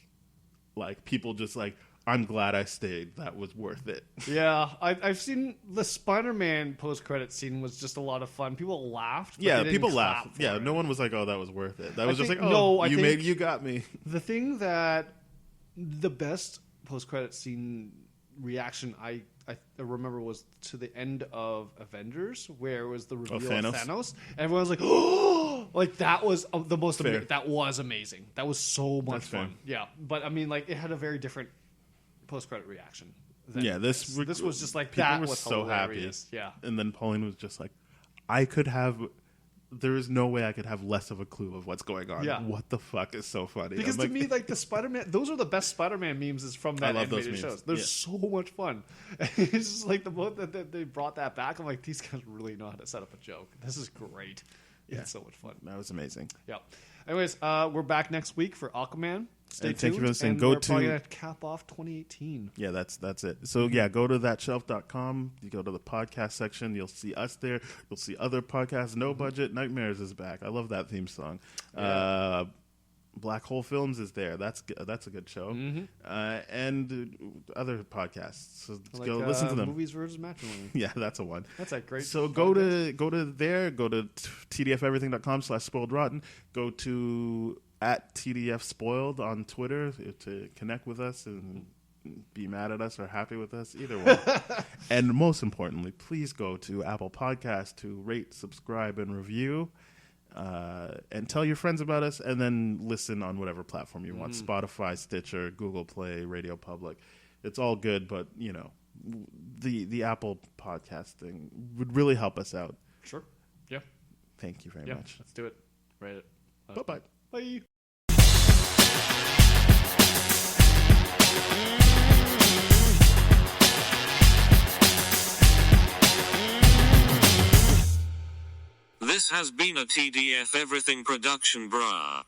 like people just like, "I'm glad I stayed. That was worth it." Yeah, I've seen the Spider-Man post-credit scene was just a lot of fun. People laughed. But Yeah, they didn't people clap laughed. for Yeah, it. no one was like, "Oh, that was worth it." That was just think- like, no, "Oh, I think- you got me." The thing that the best post-credit scene reaction I remember was to the end of Avengers, where it was the reveal of Thanos? Thanos. Everyone was like, "Oh!" Like that was the most. Fair. That was amazing. That was so much That's fair. fun. Yeah, but I mean, like it had a very different post-credit reaction. than Yeah, this was just like people that were was so hilarious. happy. Yeah. And then Pauline was just like, "I could have. There is no way I could have less of a clue of what's going on. Yeah. What the fuck is so funny?" Because I'm to me, like the Spider-Man, those are the best Spider-Man memes is from that I love those animated memes. shows. They're Yeah. so much fun. It's just like the moment that they brought that back. I'm like, these guys really know how to set up a joke. This is great. Yeah. It's so much fun. that was amazing. Yeah. Anyways, we're back next week for Aquaman. Stay And tuned. thank you for listening. And Go we're probably to- gonna cap off 2018. Yeah, that's it. So yeah, go to thatshelf.com. You go to the podcast section. You'll see us there. You'll see other podcasts. No Budget Nightmares is back. I love that theme song. Yeah. Black Hole Films is there. That's a good show. And other podcasts. So Like, go listen to them. Movies versus Matrimony. Yeah, that's a one. That's a great. So podcast. go to there. Go to tdfeverything.com/spoiledrotten. Go to @tdfspoiled on Twitter to connect with us and be mad at us or happy with us. Either one. And most importantly, please go to Apple Podcasts to rate, subscribe, and review. And tell your friends about us, and then listen on whatever platform you want: Spotify, Stitcher, Google Play, Radio Public. It's all good, but you know, the Apple podcast thing would really help us out. Sure. Yeah. Thank you very Yeah. much. Let's do it. Rate it. Bye-bye. Bye. This has been a TDF Everything production, brah.